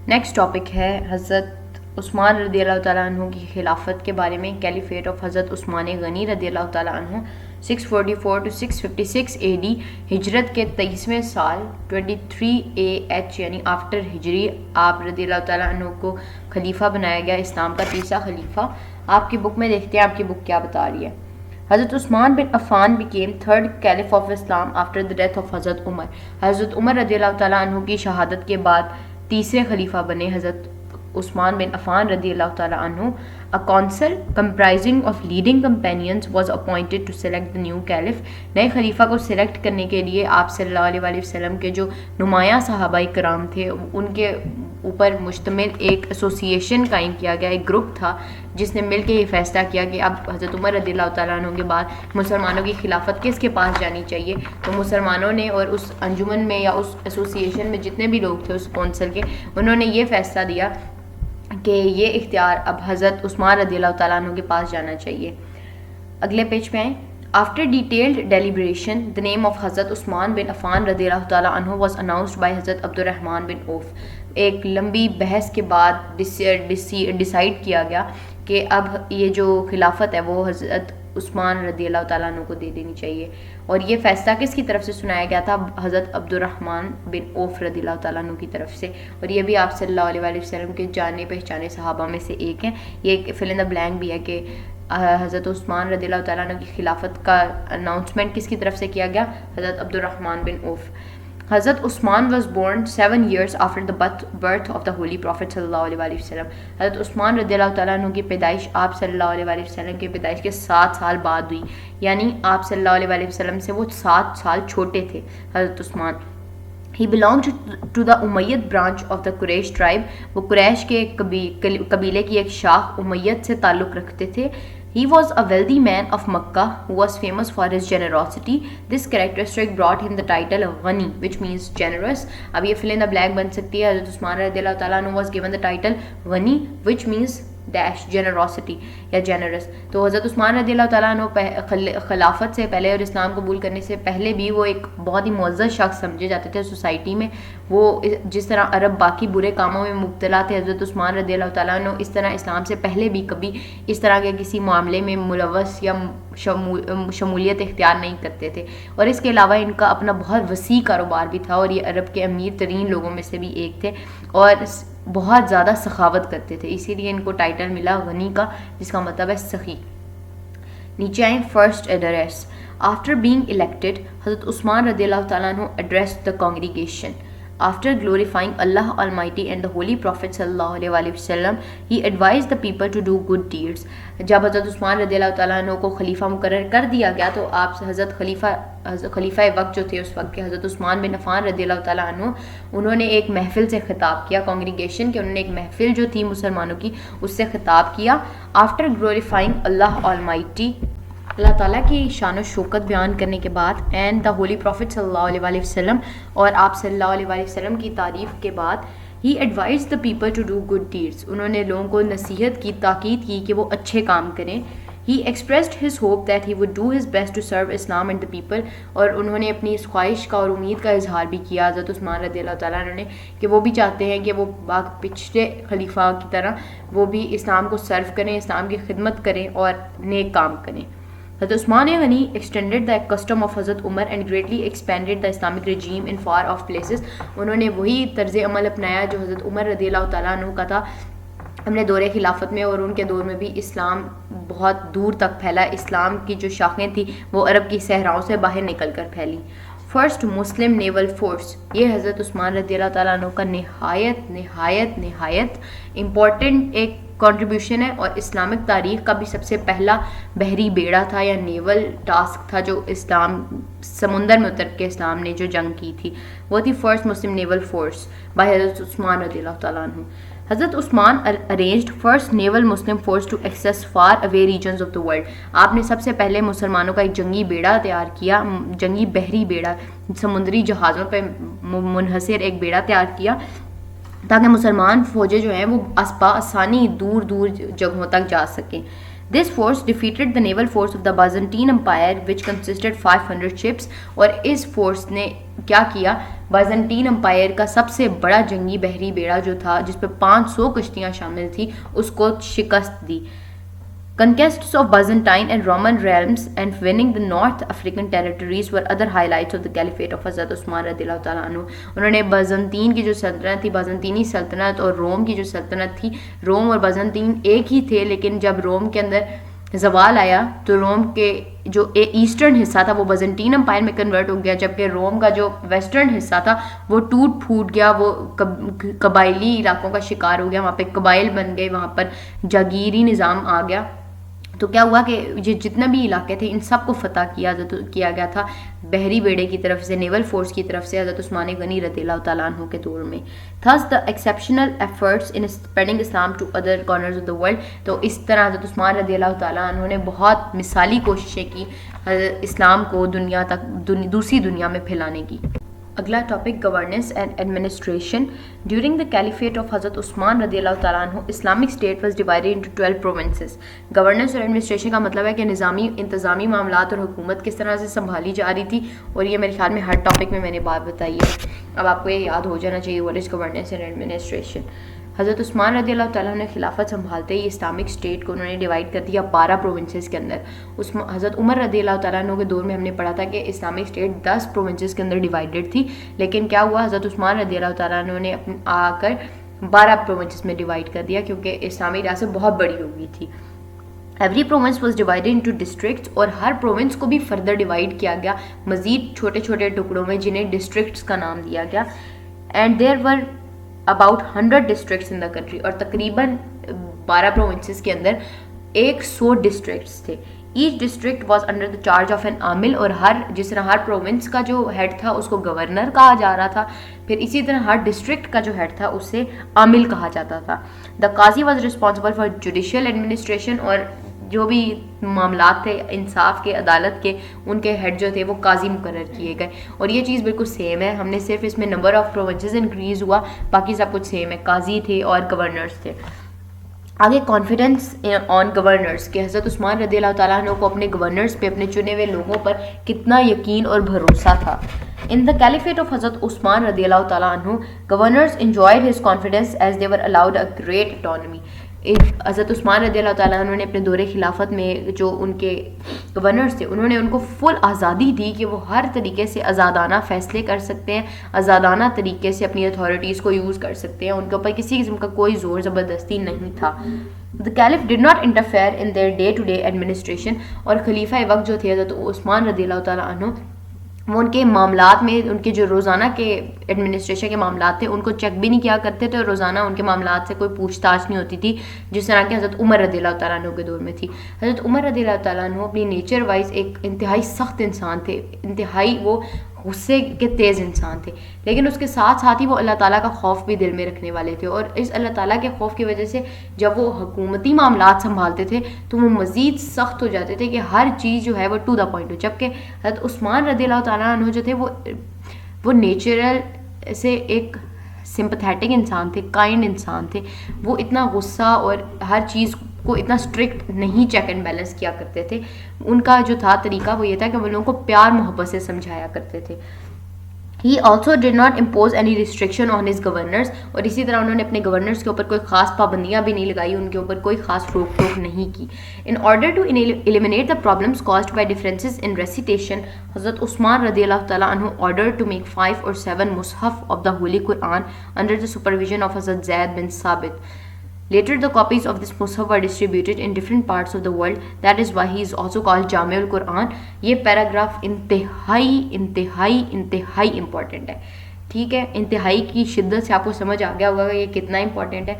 Next topic ہے حضرت عثمان رضی اللہ تعالیٰ عنہ کی خلافت کے بارے میں. کیلیفیٹ آف حضرت عثمان غنی رضی اللہ تعالیٰ عنہ 644 to 656 AD. ہجرت کے 23ویں سال 23 AH یعنی آفٹر ہجری آپ رضی اللہ تعالیٰ عنہ کو خلیفہ بنایا گیا، اسلام کا تیسرا خلیفہ. آپ کی بک میں دیکھتے ہیں آپ کی بک کیا بتا رہی ہے. حضرت عثمان بن Affan became third caliph of Islam after the death of حضرت عمر. حضرت عمر رضی اللہ تعالیٰ عنہ کی شہادت کے بعد تیسرے خلیفہ بنے حضرت عثمان بن عفان رضی اللہ تعالیٰ عنہ. A council comprising of leading companions was appointed to select the new caliph. نئے خلیفہ کو سلیکٹ کرنے کے لیے آپ صلی اللہ علیہ وسلم کے جو نمایاں صحابہ کرام تھے ان کے اوپر مشتمل ایک ایسوسیشن قائم کیا گیا، ایک گروپ تھا جس نے مل کے یہ فیصلہ کیا کہ اب حضرت عمر رضی اللہ تعالیٰ عنہ کے بعد مسلمانوں کی خلافت کس کے پاس جانی چاہیے. تو مسلمانوں نے اور اس انجمن میں یا اس ایسوسیشن میں جتنے بھی لوگ تھے اس کونسل کے، انہوں نے یہ فیصلہ دیا کہ یہ اختیار اب حضرت عثمان رضی اللہ تعالیٰ عنہ کے پاس جانا چاہیے. اگلے پیج پہ آئیں. After detailed deliberation, the name of حضرت عثمان بن عفان رضی اللہ تعالیٰ عنہ was announced by حضرت عبد الرحمن بن عوف. ایک لمبی بحث کے بعد ڈیسائیڈ کیا گیا کہ اب یہ جو خلافت ہے وہ حضرت عثمان رضی اللہ تعالیٰ عنہ کو دے دینی چاہیے. اور یہ فیصلہ کس کی طرف سے سنایا گیا تھا؟ حضرت عبد الرحمن بن عوف رضی اللہ تعالیٰ عنہ کی طرف سے. اور یہ بھی آپ صلی اللہ علیہ وسلم کے جانے پہچانے صحابہ میں سے ایک ہیں. یہ ایک فل ان دا بلینک بھی ہے کہ حضرت عثمان رضی اللہ تعالیٰ عنہ کی خلافت کا اناؤنسمنٹ کس کی طرف سے کیا گیا؟ حضرت عبد الرحمن بن عوف. حضرت عثمان was born 7 years after the birth of the Holy Prophet صلی اللہ علیہ وسلم. حضرت عثمان رضی اللہ تعالیٰ عنہ کی پیدائش آپ صلی اللہ علیہ وسلم کی پیدائش کے 7 سال بعد ہوئی، یعنی آپ صلی اللہ علیہ وسلم سے وہ 7 سال چھوٹے تھے حضرت عثمان. He belonged to the Umayyad branch of the Quraysh tribe. وہ قریش کے قبیلے کی ایک شاخ امیت سے تعلق رکھتے تھے. He was a wealthy man of Makkah who was famous for his generosity. This characteristic brought him the title of Ghani, which means generous. اب یہ fill in the blank بن سکتی ہے. حضرت عثمان رضی اللہ تعالیٰ عنہ was given the title Ghani, which means dash generosity یا generous. تو حضرت عثمان رضی اللہ تعالیٰ عنہ خلافت سے پہلے اور اسلام قبول کرنے سے پہلے بھی وہ ایک بہت ہی معزز شخص سمجھے جاتے تھے سوسائٹی میں. وہ جس طرح عرب باقی برے کاموں میں مبتلا تھے، حضرت عثمان رضی اللہ تعالیٰ عنہ اس طرح اسلام سے پہلے بھی کبھی اس طرح کے کسی معاملے میں ملوث یا شمولیت اختیار نہیں کرتے تھے. اور اس کے علاوہ ان کا اپنا بہت وسیع کاروبار بھی تھا اور یہ عرب کے امیر ترین لوگوں میں سے بھی ایک تھے اور بہت زیادہ سخاوت کرتے تھے، اسی لیے ان کو ٹائٹل ملا غنی کا، جس کا مطلب ہے سخی. نیچے آئیں. First address. After being elected حضرت عثمان رضی اللہ تعالیٰ عنہ addressed the congregation. After glorifying Allah Almighty and the Holy Prophet sallallahu alaihi wasallam, he advised the people to do good deeds. جب حضرت عثمان رضی اللہ تعالیٰ عنہ کو خلیفہ مقرر کر دیا گیا تو آپ حضرت خلیفہ وقت جو تھے اس وقت کے حضرت عثمان بن عفان رضی اللہ تعالیٰ عنہ، انہوں نے ایک محفل سے خطاب کیا، کانگریگیشن کے انہوں نے ایک محفل جو تھی مسلمانوں کی اس سے خطاب کیا. After glorifying Allah Almighty، اللہ تعالیٰ کی شان و شوکت بیان کرنے کے بعد، اینڈ دا ہولی پروفٹ صلی اللہ علیہ وسلم، اور آپ صلی اللہ علیہ وسلم کی تعریف کے بعد، he advised the people to do good deeds, انہوں نے لوگوں کو نصیحت کی، تاکید کی کہ وہ اچھے کام کریں. He expressed his hope that he would do his best to serve Islam and the people, اور انہوں نے اپنی اس خواہش کا اور امید کا اظہار بھی کیا حضرت عثمان رضی اللہ تعالیٰ عنہ نے کہ وہ بھی چاہتے ہیں کہ وہ پچھلے خلیفہ کی طرح وہ بھی اسلام کو سرو کریں، اسلام کی خدمت کریں اور نیک کام کریں. حضرت عثمان غنی extended the custom of حضرت عمر and greatly expanded the Islamic regime in far off places. انہوں نے وہی طرز عمل اپنایا جو حضرت عمر رضی اللہ تعالیٰ عنہ کا تھا اپنے دور خلافت میں، اور ان کے دور میں بھی اسلام بہت دور تک پھیلا. اسلام کی جو شاخیں تھیں وہ عرب کی صحراؤں سے باہر نکل کر پھیلی. فرسٹ مسلم نیول فورس، یہ حضرت عثمان رضی اللہ تعالیٰ عنہ کا نہایت نہایت نہایت امپورٹنٹ ایک کنٹریبیوشن ہے، اور اسلامک تاریخ کا بھی سب سے پہلا بحری بیڑا تھا یا نیول ٹاسک تھا جو اسلام سمندر میں اتر کے اسلام نے جو جنگ کی تھی، وہ تھی first Muslim naval force by حضرت عثمان رضی اللہ تعالیٰ عنہ. حضرت عثمان arranged first naval Muslim force to access far away regions of the world. آپ نے سب سے پہلے مسلمانوں کا ایک جنگی بیڑا تیار کیا، جنگی بحری بیڑا، سمندری جہازوں پہ منحصر ایک بیڑا تیار کیا تاکہ مسلمان فوجیں جو ہیں وہ آسانی دور دور جگہوں تک جا سکیں. This force defeated the naval force of the Byzantine Empire which consisted 500 ships. اور اس فورس نے کیا کیا؟ بازنطین امپائر کا سب سے بڑا جنگی بحری بیڑا جو تھا جس پہ 500 کشتیاں شامل تھیں اس کو شکست دی. Conquests of Byzantine and Roman realms and winning the North African territories were other highlights of the Caliphate of حضرت عثمان رضی اللہ تعالیٰ عنہ. انہوں نے بازنطین کی جو سلطنت تھی, بازنطینی سلطنت اور روم کی جو سلطنت تھی, روم اور بازنطین ایک ہی تھے, لیکن جب روم کے اندر زوال آیا تو روم کے جو ایسٹرن حصہ تھا وہ بازنطین امپائر میں کنورٹ ہو گیا, جبکہ روم کا جو ویسٹرن حصہ تھا وہ ٹوٹ پھوٹ گیا, وہ قبائلی علاقوں کا شکار ہو گیا, وہاں پہ قبائل بن گئے, وہاں پر جاگیری نظام آ گیا. تو کیا ہوا کہ یہ جتنے بھی علاقے تھے ان سب کو فتح کیا گیا تھا بحری بیڑے کی طرف سے, نیول فورس کی طرف سے حضرت عثمان غنی رضی اللہ تعالیٰ عنہ کے دور میں. Thus the exceptional efforts in spreading Islam to other corners of the world. تو اس طرح حضرت عثمان رضی اللہ تعالیٰ عنہ نے بہت مثالی کوششیں کی اسلام کو دنیا تک, دوسری دنیا میں پھیلانے کی. اگلا topic governance and administration. During the caliphate of حضرت عثمان رضی اللہ تعالیٰ عنہ Islamic state was divided into 12 provinces. Governance اور ایڈمنسٹریشن کا مطلب ہے کہ انتظامی معاملات اور حکومت کس طرح سے سنبھالی جا رہی تھی, اور یہ میرے خیال میں ہر ٹاپک میں نے بات بتائی ہے. اب آپ کو یہ یاد ہو جانا چاہیے what is governance and administration. حضرت عثمان رضی اللہ تعالیٰ نے خلافت سنبھالتے ہی اسلامک اسٹیٹ کو انہوں نے ڈیوائڈ کر دیا 12 پروونسز کے اندر. حضرت عمر رضی اللہ تعالیٰ عنہ کے دور میں ہم نے پڑھا تھا کہ اسلامک اسٹیٹ 10 پروونسز کے اندر ڈیوائڈیڈ تھی, لیکن کیا ہوا حضرت عثمان رضی اللہ تعالیٰ عنہ نے آ کر 12 پروونسز میں ڈیوائڈ کر دیا, کیونکہ اسلامی ریاست بہت بڑی ہو گئی تھی. Every province was divided into districts, اور ہر پروونس کو بھی فردر ڈیوائڈ کیا گیا مزید چھوٹے چھوٹے ٹکڑوں میں جنہیں ڈسٹرکٹس کا نام دیا گیا. And there were about 100 districts in the country, اور تقریباً 12 provinces کے اندر 100 districts تھے. Each district was under the charge of an عامل, اور جس طرح ہر پروونس کا جو ہیڈ تھا اس کو گورنر کہا جا رہا تھا, پھر اسی طرح ہر ڈسٹرکٹ کا جو ہیڈ تھا اسے عامل کہا جاتا تھا. The Qazi was responsible for judicial administration, اور جو بھی معاملات تھے انصاف کے, عدالت کے, ان کے ہیڈ جو تھے وہ قاضی مقرر کیے گئے. اور یہ چیز بالکل سیم ہے, ہم نے صرف اس میں نمبر آف پروونسز انکریز ہوا, باقی سب کچھ سیم ہے, قاضی تھے اور گورنرز تھے. آگے کانفیڈنس آن گورنرز, کہ حضرت عثمان رضی اللہ تعالیٰ عنہ کو اپنے گورنرز پہ, اپنے چنے ہوئے لوگوں پر کتنا یقین اور بھروسہ تھا. In the caliphate of حضرت عثمان رضی اللہ تعالیٰ عنہ, governors enjoyed his confidence as they were allowed a great autonomy. حضرت عثمان رضی اللہ تعالیٰ عنہ نے اپنے دور خلافت میں جو ان کے گورنرز تھے انہوں نے ان کو فل آزادی دی کہ وہ ہر طریقے سے آزادانہ فیصلے کر سکتے ہیں, آزادانہ طریقے سے اپنی اتھارٹیز کو یوز کر سکتے ہیں, ان کے اوپر کسی قسم کا کوئی زور زبردستی نہیں تھا. The caliph did not interfere in their day-to-day administration, اور خلیفہ وقت جو تھے حضرت عثمان رضی اللہ تعالیٰ عنہ, وہ ان کے معاملات میں, ان کے جو روزانہ کے ایڈمنسٹریشن کے معاملات تھے ان کو چیک بھی نہیں کیا کرتے تھے, اور روزانہ ان کے معاملات سے کوئی پوچھ تاچھ نہیں ہوتی تھی جس طرح کہ حضرت عمر رضی اللہ تعالیٰ عنہ کے دور میں تھی. حضرت عمر رضی اللہ تعالیٰ عنہ اپنی نیچر وائز ایک انتہائی سخت انسان تھے, انتہائی وہ غصے کے تیز انسان تھے, لیکن اس کے ساتھ ساتھ ہی وہ اللہ تعالیٰ کا خوف بھی دل میں رکھنے والے تھے, اور اس اللہ تعالیٰ کے خوف کی وجہ سے جب وہ حکومتی معاملات سنبھالتے تھے تو وہ مزید سخت ہو جاتے تھے کہ ہر چیز جو ہے وہ ٹو دا پوائنٹ ہو. جبکہ حضرت عثمان رضی اللہ تعالیٰ عنہ جو تھے وہ نیچرل سے ایک سمپتھیٹک انسان تھے, کائنڈ انسان تھے, وہ اتنا غصہ اور ہر چیز کو اتنا اسٹرکٹ نہیں چیک اینڈ بیلنس کیا کرتے تھے. ان کا جو تھا طریقہ وہ یہ تھا کہ وہ لوگوں کو پیار محبت سے سمجھایا کرتے تھے. He also did not impose any restriction on his governors, اور اسی طرح انہوں نے اپنے گورنرز کے اوپر کوئی خاص پابندیاں بھی نہیں لگائی, ان کے اوپر کوئی خاص روک ٹوک نہیں کی. In order to eliminate the problems caused by differences in recitation, حضرت عثمان رضی اللہ تعالیٰ عنہ ordered to make 5 or 7 Mushaf of the Holy Quran under the supervision of حضرت زید بن ثابت. Later the copies of this Mus'haf were distributed in different parts of the world. That is why he is also called Jami al-Quran. یہ paragraph انتہائی انتہائی انتہائی important ہے, ٹھیک ہے, انتہائی کی شدت سے آپ کو سمجھ آ گیا ہوگا کہ یہ کتنا امپورٹنٹ ہے.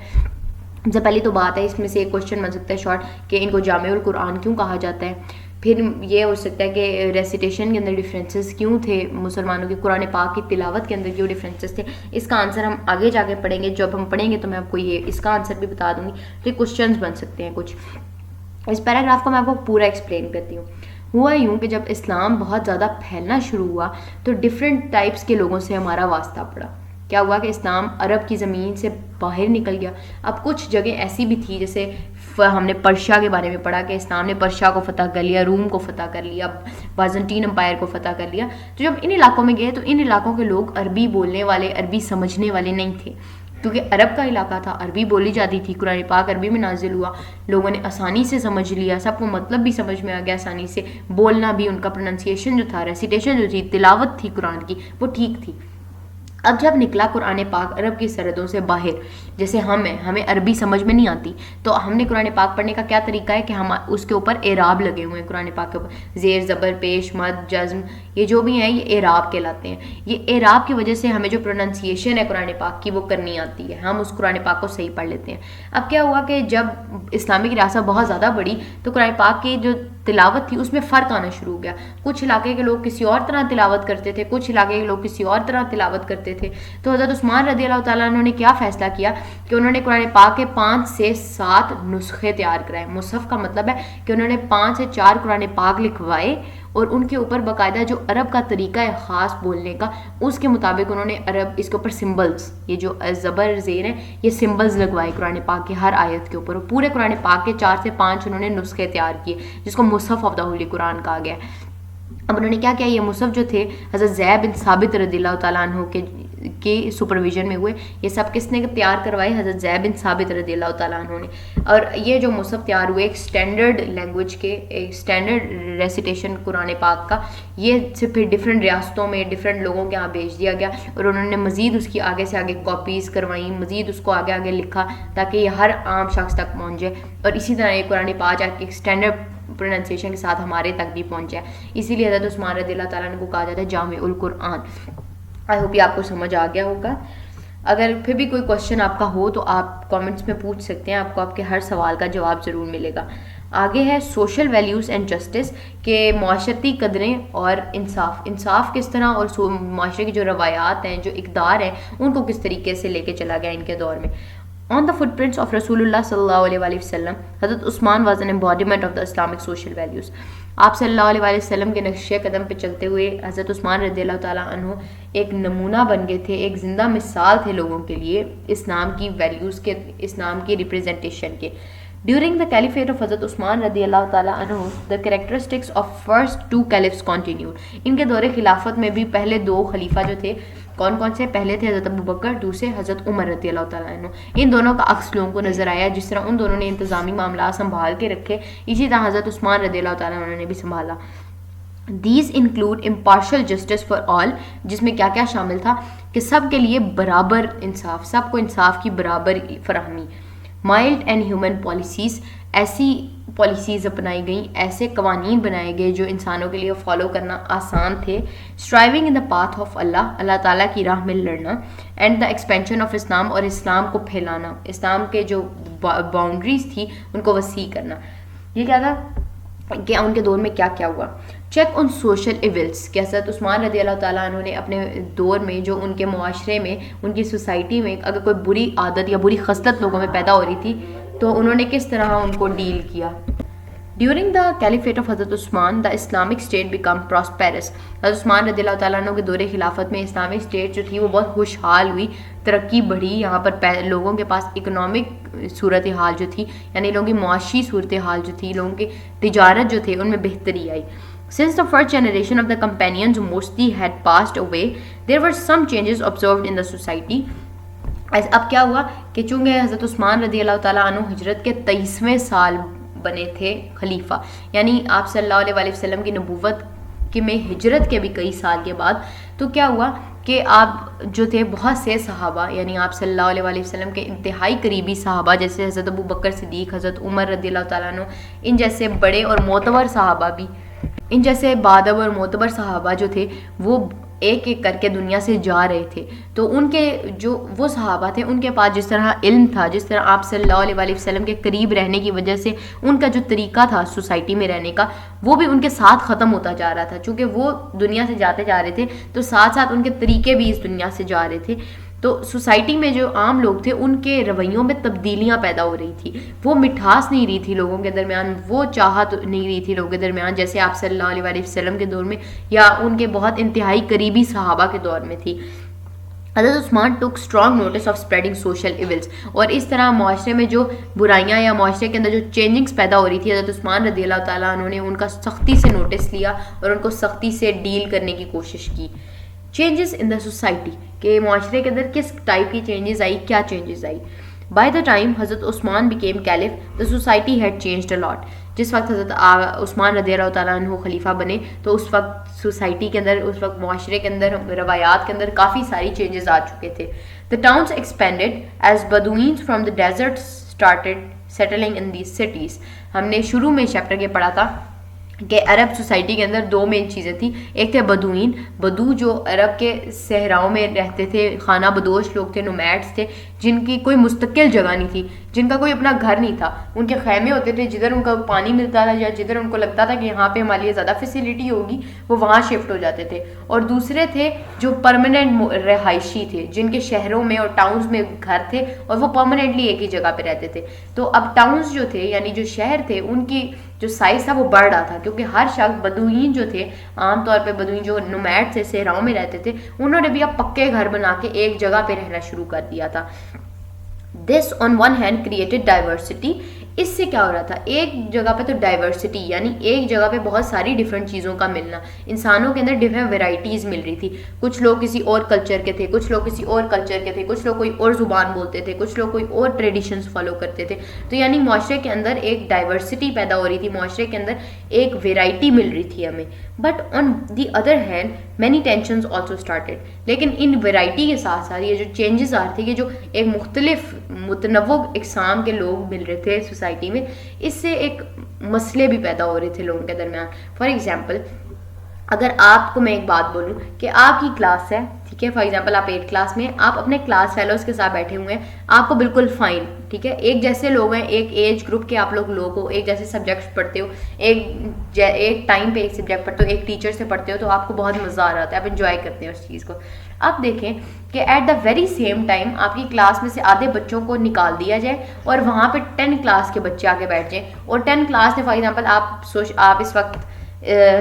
سب سے پہلی تو بات ہے, اس میں سے ایک کوشچن بن سکتا ہے شارٹ کہ ان کو جامع القرآن کیوں کہا جاتا ہے. پھر یہ ہو سکتا ہے کہ ریسیٹیشن کے اندر ڈفرینسز کیوں تھے, مسلمانوں کے قرآن پاک کی تلاوت کے اندر کیوں ڈفرینسز تھے. اس کا آنسر ہم آگے جا کے پڑھیں گے, جب ہم پڑھیں گے تو میں آپ کو یہ اس کا آنسر بھی بتا دوں گی. تو یہ کوشچنز بن سکتے ہیں کچھ. اس پیراگراف کو میں آپ کو پورا ایکسپلین کرتی ہوں. ہوا یوں کہ جب اسلام بہت زیادہ پھیلنا شروع ہوا تو ڈفرینٹ ٹائپس کے لوگوں سے ہمارا واسطہ پڑا. کیا ہوا کہ اسلام عرب کی زمین سے باہر نکل گیا. اب کچھ جگہ ایسی بھی تھی, جیسے ہم نے پرشیا کے بارے میں پڑھا کہ اسلام نے پرشیا کو فتح کر لیا, روم کو فتح کر لیا, بازنٹین امپائر کو فتح کر لیا. تو جب ان علاقوں میں گئے تو ان علاقوں کے لوگ عربی بولنے والے, عربی سمجھنے والے نہیں تھے, کیونکہ عرب کا علاقہ تھا, عربی بولی جاتی تھی, قرآن پاک عربی میں نازل ہوا, لوگوں نے آسانی سے سمجھ لیا, سب کو مطلب بھی سمجھ میں آ گیا آسانی سے, بولنا بھی, ان کا پروننسیشن جو تھا, ریسیٹیشن جو تھی, تلاوت تھی قرآن کی, وہ ٹھیک تھی. اب جب نکلا قرآن پاک عرب کی سرحدوں سے باہر, جیسے ہمیں عربی سمجھ میں نہیں آتی, تو ہم نے قرآن پاک پڑھنے کا کیا طریقہ ہے کہ ہم اس کے اوپر اعراب لگے ہوئے ہیں, قرآن پاک کے اوپر زیر, زبر, پیش, مد, جزم, یہ جو بھی ہیں یہ اعراب کہلاتے ہیں. یہ اعراب کی وجہ سے ہمیں جو پروننسیشن ہے قرآن پاک کی وہ کرنی آتی ہے, ہم اس قرآن پاک کو صحیح پڑھ لیتے ہیں. اب کیا ہوا کہ جب اسلامک ریاست بہت زیادہ بڑی تو قرآن پاک کی جو تلاوت تھی اس میں فرق آنا شروع ہو گیا. کچھ علاقے کے لوگ کسی اور طرح تلاوت کرتے تھے, کچھ علاقے کے لوگ کسی اور طرح تلاوت کرتے تھے. تو حضرت عثمان رضی اللہ تعالیٰ عنہ نے کیا فیصلہ کیا کہ انہوں نے قرآن پاک کے 5 سے 7 نسخے تیار کرائے. مصحف کا مطلب ہے کہ انہوں نے 5 سے 4 قرآن پاک لکھوائے, اور ان کے اوپر باقاعدہ جو عرب کا طریقہ ہے خاص بولنے کا, اس کے مطابق انہوں نے عرب اس کے اوپر سمبلز, یہ جو زبر زیر ہیں یہ سمبلز لگوائے قرآن پاک کی ہر آیت کے اوپر, اور پورے قرآن پاک کے 4 سے 5 انہوں نے نسخے تیار کیے, جس کو مصحف آف دا ہولی قرآن کہا گیا. اب انہوں نے کیا کیا, یہ مصحف جو تھے حضرت زید بن ثابت رضی اللہ تعالیٰ عنہ کے سپرویژن میں ہوئے. یہ سب کس نے تیار کروائے, حضرت زید بن ثابت رضی اللہ تعالیٰ عنہ نے. اور یہ جو مصحف تیار ہوئے ایک سٹینڈرڈ لینگویج کے, ایک سٹینڈرڈ ریسیٹیشن قرآن پاک کا, یہ سے پھر ڈفرینٹ ریاستوں میں ڈفرینٹ لوگوں کے یہاں بھیج دیا گیا, اور انہوں نے مزید اس کی آگے سے آگے کاپیز کروائیں, مزید اس کو آگے آگے لکھا تاکہ یہ ہر عام شخص تک پہنچ جائے. اور اسی طرح یہ قرآن پاک ایک سٹینڈرڈ پروننسیشن کے ساتھ ہمارے تک بھی پہنچا ہے. اسی لیے حضرت عثمان رضی اللہ تعالیٰ عنہ کو کہا جاتا ہے جامع القرآن. آئی ہوپ یہ آپ کو سمجھ آ گیا ہوگا. اگر پھر بھی کوئی کوشچن آپ کا ہو تو آپ کامنٹس میں پوچھ سکتے ہیں, آپ کو آپ کے ہر سوال کا جواب ضرور ملے گا. آگے ہے سوشل ویلیوز اینڈ جسٹس, کہ معاشرتی قدریں اور انصاف کس طرح, اور معاشرے کی جو روایات ہیں, جو اقدار ہیں, ان کو کس طریقے سے لے کے چلا گیا ان کے دور میں. On the footprints of رسول اللہ صلی اللہ علیہ وسلم, حضرت عثمان was an embodiment of the Islamic social values. آپ صلی اللہ علیہ وسلم کے نقش قدم پہ چلتے ہوئے حضرت عثمان رضی اللہ تعالیٰ عنہ ایک نمونہ بن گئے تھے, ایک زندہ مثال تھے لوگوں کے لیے اسلام کی ویلیوز کے, اسلام کی ریپریزنٹیشن کے. During the caliphate of حضرت عثمان رضی اللہ تعالیٰ عنہ, the characteristics of first 2 caliphs continued. ان کے دور خلافت میں بھی پہلے 2 خلیفہ جو تھے, کون کون سے, پہلے تھے حضرت ابو بکر, دوسرے حضرت عمر رضی اللہ تعالیٰ عنہ. ان دونوں کا عکس لوگوں کو نظر آیا, جس طرح ان دونوں نے انتظامی معاملات سنبھال کے رکھے, اسی طرح حضرت عثمان رضی اللہ تعالیٰ عنہ نے بھی سنبھالا. These include impartial justice for all, جس میں کیا کیا شامل تھا کہ سب کے لیے برابر انصاف, سب کو انصاف کی برابر فراہمی. Mild and human policies, ایسی پالیسیز اپنائی گئیں, ایسے قوانین بنائے گئے جو انسانوں کے لیے فالو کرنا آسان تھے. Striving in the path of Allah, اللہ تعالیٰ کی راہ میں لڑنا. And the expansion of Islam, اور اسلام کو پھیلانا, اسلام کے جو باؤنڈریز تھی ان کو وسیع کرنا. یہ کیا تھا کہ ان کے دور میں کیا کیا ہوا. چیک آن سوشل ایولس, کہ حضرت عثمان رضی اللہ تعالیٰ عنہ نے اپنے دور میں جو ان کے معاشرے میں, ان کی سوسائٹی میں اگر کوئی بری عادت یا بری خصلت لوگوں میں پیدا ہو رہی تھی تو انہوں نے کس طرح ان کو ڈیل کیا. ڈیورنگ دا کیلیفیٹ آف حضرت عثمان, دا اسلامک اسٹیٹ بیکم پراسپیرس. حضرت عثمان رضی اللہ تعالیٰ عنہ کے دور خلافت میں اسلامک اسٹیٹ جو تھی وہ بہت خوشحال ہوئی, ترقی بڑھی. یہاں پر لوگوں کے پاس اکنامک صورتحال جو تھی, یعنی لوگوں کی معاشی صورتحال جو تھی, لوگوں کی تجارت جو تھے ان میں بہتری آئی. Since the first generation of the companions mostly had passed away, there were some changes observed in the society. اب کیا ہوا کہ چونکہ حضرت عثمان رضی اللہ تعالیٰ عنہ ہجرت کے 23ویں سال بنے تھے خلیفہ, یعنی آپ صلی اللہ علیہ وسلم کی نبوت کے میں ہجرت کے بھی کئی سال کے بعد, تو کیا ہوا کہ آپ جو تھے بہت سے صحابہ, یعنی آپ صلی اللہ علیہ وسلم کے انتہائی قریبی صحابہ جیسے حضرت ابو بکر صدیق, حضرت عمر رضی اللہ تعالیٰ عنہ, ان جیسے بڑے اور معتبر صحابہ بھی, ان جیسے بادب اور معتبر صحابہ جو تھے وہ ایک ایک کر کے دنیا سے جا رہے تھے. تو ان کے جو وہ صحابہ تھے ان کے پاس جس طرح علم تھا, جس طرح آپ صلی اللہ علیہ وسلم کے قریب رہنے کی وجہ سے ان کا جو طریقہ تھا سوسائٹی میں رہنے کا, وہ بھی ان کے ساتھ ختم ہوتا جا رہا تھا. چونکہ وہ دنیا سے جاتے جا رہے تھے تو ساتھ ساتھ ان کے طریقے بھی اس دنیا سے جا رہے تھے. تو سوسائٹی میں جو عام لوگ تھے ان کے رویوں میں تبدیلیاں پیدا ہو رہی تھی, وہ مٹھاس نہیں رہی تھی لوگوں کے درمیان, وہ چاہت نہیں رہی تھی لوگوں کے درمیان جیسے آپ صلی اللہ علیہ وسلم کے دور میں یا ان کے بہت انتہائی قریبی صحابہ کے دور میں تھی. Hazrat Usman took strong notice of spreading social events, اور اس طرح معاشرے میں جو برائیاں یا معاشرے کے اندر جو چینجنگس پیدا ہو رہی تھی, حضرت عثمان رضی اللہ تعالیٰ عنہ نے ان کا سختی سے نوٹس لیا اور ان کو سختی سے ڈیل کرنے کی کوشش کی. چینجز ان دا سوسائٹی, کہ معاشرے کے اندر کس ٹائپ کی چینجز آئی, کیا چینجز آئی. By the time Hazrat Usman became caliph the society had changed a lot. جس وقت حضرت عثمان رضی اللہ تعالیٰ عنہ خلیفہ بنے تو اس وقت سوسائٹی کے اندر, اس وقت معاشرے کے اندر, روایات کے اندر کافی ساری چینجز آ چکے تھے. The towns expanded as Bedouins from the desert started settling in these cities. ہم نے شروع میں چیپٹر کے پڑھا تھا کہ عرب سوسائٹی کے اندر دو مین چیزیں تھیں. ایک تھے بدوین, بدو جو عرب کے صحراؤں میں رہتے تھے, خانہ بدوش لوگ تھے, نومیڈس تھے, جن کی کوئی مستقل جگہ نہیں تھی, جن کا کوئی اپنا گھر نہیں تھا. ان کے خیمے ہوتے تھے, جدھر ان کا پانی ملتا تھا یا جدھر ان کو لگتا تھا کہ یہاں پہ ہمارے لیے زیادہ فیسیلٹی ہوگی وہ وہاں شفٹ ہو جاتے تھے. اور دوسرے تھے جو پرماننٹ رہائشی تھے, جن کے شہروں میں اور ٹاؤنز میں گھر تھے اور وہ پرماننٹلی ایک ہی جگہ پہ رہتے تھے. تو اب ٹاؤنز جو تھے یعنی جو شہر تھے ان کی جو سائز تھا وہ بڑھ رہا تھا, کیونکہ ہر شخص, بدوین جو تھے عام طور پہ بدوین جو نومیڈ تھے, صحراؤں میں رہتے تھے, انہوں نے بھی اب پکے گھر بنا کے ایک جگہ پہ رہنا شروع کر دیا تھا. This on one hand created diversity. اس سے کیا ہو رہا تھا, ایک جگہ پہ تو ڈائیورسٹی یعنی ایک جگہ پہ بہت ساری ڈفرینٹ چیزوں کا ملنا, انسانوں کے اندر ڈفرینٹ ویرائٹیز مل رہی تھی. کچھ لوگ کسی اور کلچر کے تھے, کچھ لوگ کسی اور کلچر کے تھے, کچھ لوگ کوئی اور زبان بولتے تھے, کچھ لوگ کوئی اور ٹریڈیشنز فالو کرتے تھے. تو یعنی معاشرے کے اندر ایک ڈائیورسٹی پیدا ہو رہی تھی, معاشرے کے اندر ایک ویرائٹی مل رہی تھی ہمیں. But on the other hand many tensions also started. لیکن ان ویرائٹی کے ساتھ ساتھ یہ جو چینجز آ رہے تھے, یہ جو ایک مختلف متنوع اقسام کے لوگ مل رہے تھے سوسائٹی میں, اس سے ایک مسئلے بھی پیدا ہو رہے تھے لوگوں کے درمیان. فار ایگزامپل, اگر آپ کو میں ایک بات بولوں کہ آپ کی کلاس ہے, ٹھیک ہے, فار ایگزامپل آپ 8 کلاس میں ہیں, آپ اپنے کلاس فیلوز کے ساتھ بیٹھے ہوئے ہیں, آپ کو بالکل فائن, ٹھیک ہے, ایک جیسے لوگ ہیں, ایک ایج گروپ کے آپ لوگ ہو, ایک جیسے سبجیکٹس پڑھتے ہو, ایک ٹائم پہ ایک سبجیکٹ پڑھتے ہو, ایک ٹیچر سے پڑھتے ہو, تو آپ کو بہت مزہ آ رہا ہے, آپ انجوائے کرتے ہیں اس چیز کو. اب دیکھیں کہ at the very same time آپ کی کلاس میں سے آدھے بچوں کو نکال دیا جائے اور وہاں پہ 10 کلاس کے بچے آ کے بیٹھ جائیں, اور 10 کلاس میں فار ایگزامپل آپ اس وقت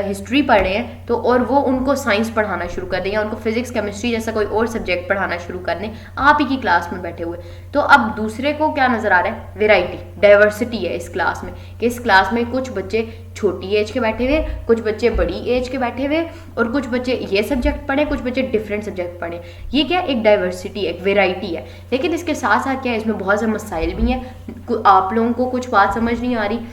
ہسٹری پڑھ رہے ہیں تو, اور وہ ان کو سائنس پڑھانا شروع کر دیں یا ان کو فزکس کیمسٹری جیسا کوئی اور سبجیکٹ پڑھانا شروع کر دیں آپ ہی کی کلاس میں بیٹھے ہوئے. تو اب دوسرے کو کیا نظر آ رہا ہے, ویرائٹی, ڈائیورسٹی ہے اس کلاس میں, کہ اس کلاس میں کچھ بچے چھوٹی ایج کے بیٹھے ہوئے, کچھ بچے بڑی ایج کے بیٹھے ہوئے, اور کچھ بچے یہ سبجیکٹ پڑھیں, کچھ بچے ڈفرینٹ سبجیکٹ پڑھیں. یہ کیا ایک ڈائیورسٹی ہے, ایک ویرائٹی ہے. لیکن اس کے ساتھ ساتھ کیا ہے, اس میں بہت سے مسائل بھی ہیں. آپ لوگوں کو کچھ بات سمجھ نہیں آ رہی,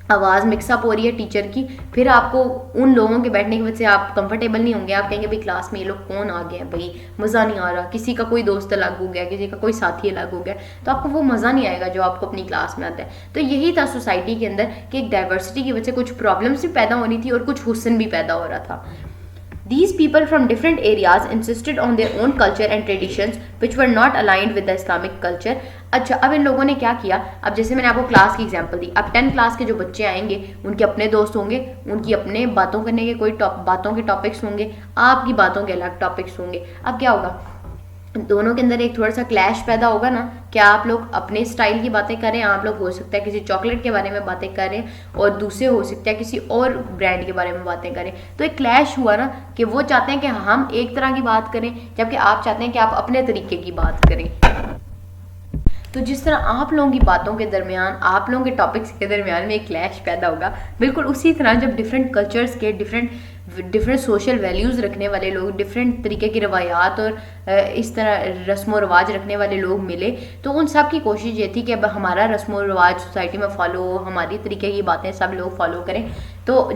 آواز مکس اپ ہو رہی ہے ٹیچر کی, پھر آپ کو ان لوگوں کے بیٹھنے کی وجہ سے آپ کمفرٹیبل نہیں ہوں گے, آپ کہیں گے بھائی کلاس میں یہ لوگ کون آ گئے ہیں, بھائی مزہ نہیں آ رہا, کسی کا کوئی دوست الگ ہو گیا, کسی کا کوئی ساتھی الگ ہو گیا, تو آپ کو وہ مزہ نہیں آئے گا جو آپ کو اپنی کلاس میں آتا ہے. تو یہی تھا سوسائٹی کے اندر کہ ایک ڈائیورسٹی کی وجہ سے کچھ پرابلمس بھی پیدا ہونی تھی اور کچھ حسن بھی پیدا ہو رہا تھا. These people from different areas insisted on their own culture and traditions which were not aligned with the Islamic culture. اچھا, اب ان لوگوں نے کیا کیا, اب جیسے میں نے آپ کو کلاس کی ایگزامپل دی, اب 10 کلاس کے جو بچے آئیں گے ان کے اپنے دوست ہوں گے, ان کی اپنے باتوں کرنے کے کوئی باتوں کے ٹاپکس ہوں گے, آپ کی باتوں کے الگ ٹاپکس ہوں گے. اب کیا ہوگا, دونوں کے اندر ایک تھوڑا سا کلیش پیدا ہوگا نا, کہ آپ لوگ اپنے اسٹائل کی باتیں کریں, آپ لوگ ہو سکتا ہے کسی چاکلیٹ کے بارے میں باتیں کریں اور دوسرے ہو سکتا ہے کسی اور برانڈ کے بارے میں باتیں کریں. تو ایک کلیش ہوا نا, کہ وہ چاہتے ہیں کہ ہم ایک طرح کی بات کریں جبکہ آپ چاہتے ہیں کہ آپ اپنے طریقے کی بات کریں. تو جس طرح آپ لوگوں کی باتوں کے درمیان, آپ لوگوں کے ٹاپکس کے درمیان میں ایک کلیش پیدا ہوگا, بالکل اسی طرح جب ڈفرینٹ کلچرز کے ڈفرینٹ سوشل ویلیوز رکھنے والے لوگ, ڈفرینٹ طریقے کی روایات اور اس طرح رسم و رواج رکھنے والے لوگ ملے, تو ان سب کی کوشش یہ تھی کہ اب ہمارا رسم و رواج سوسائٹی میں فالو ہو, ہماری طریقے کی باتیں سب لوگ فالو کریں. تو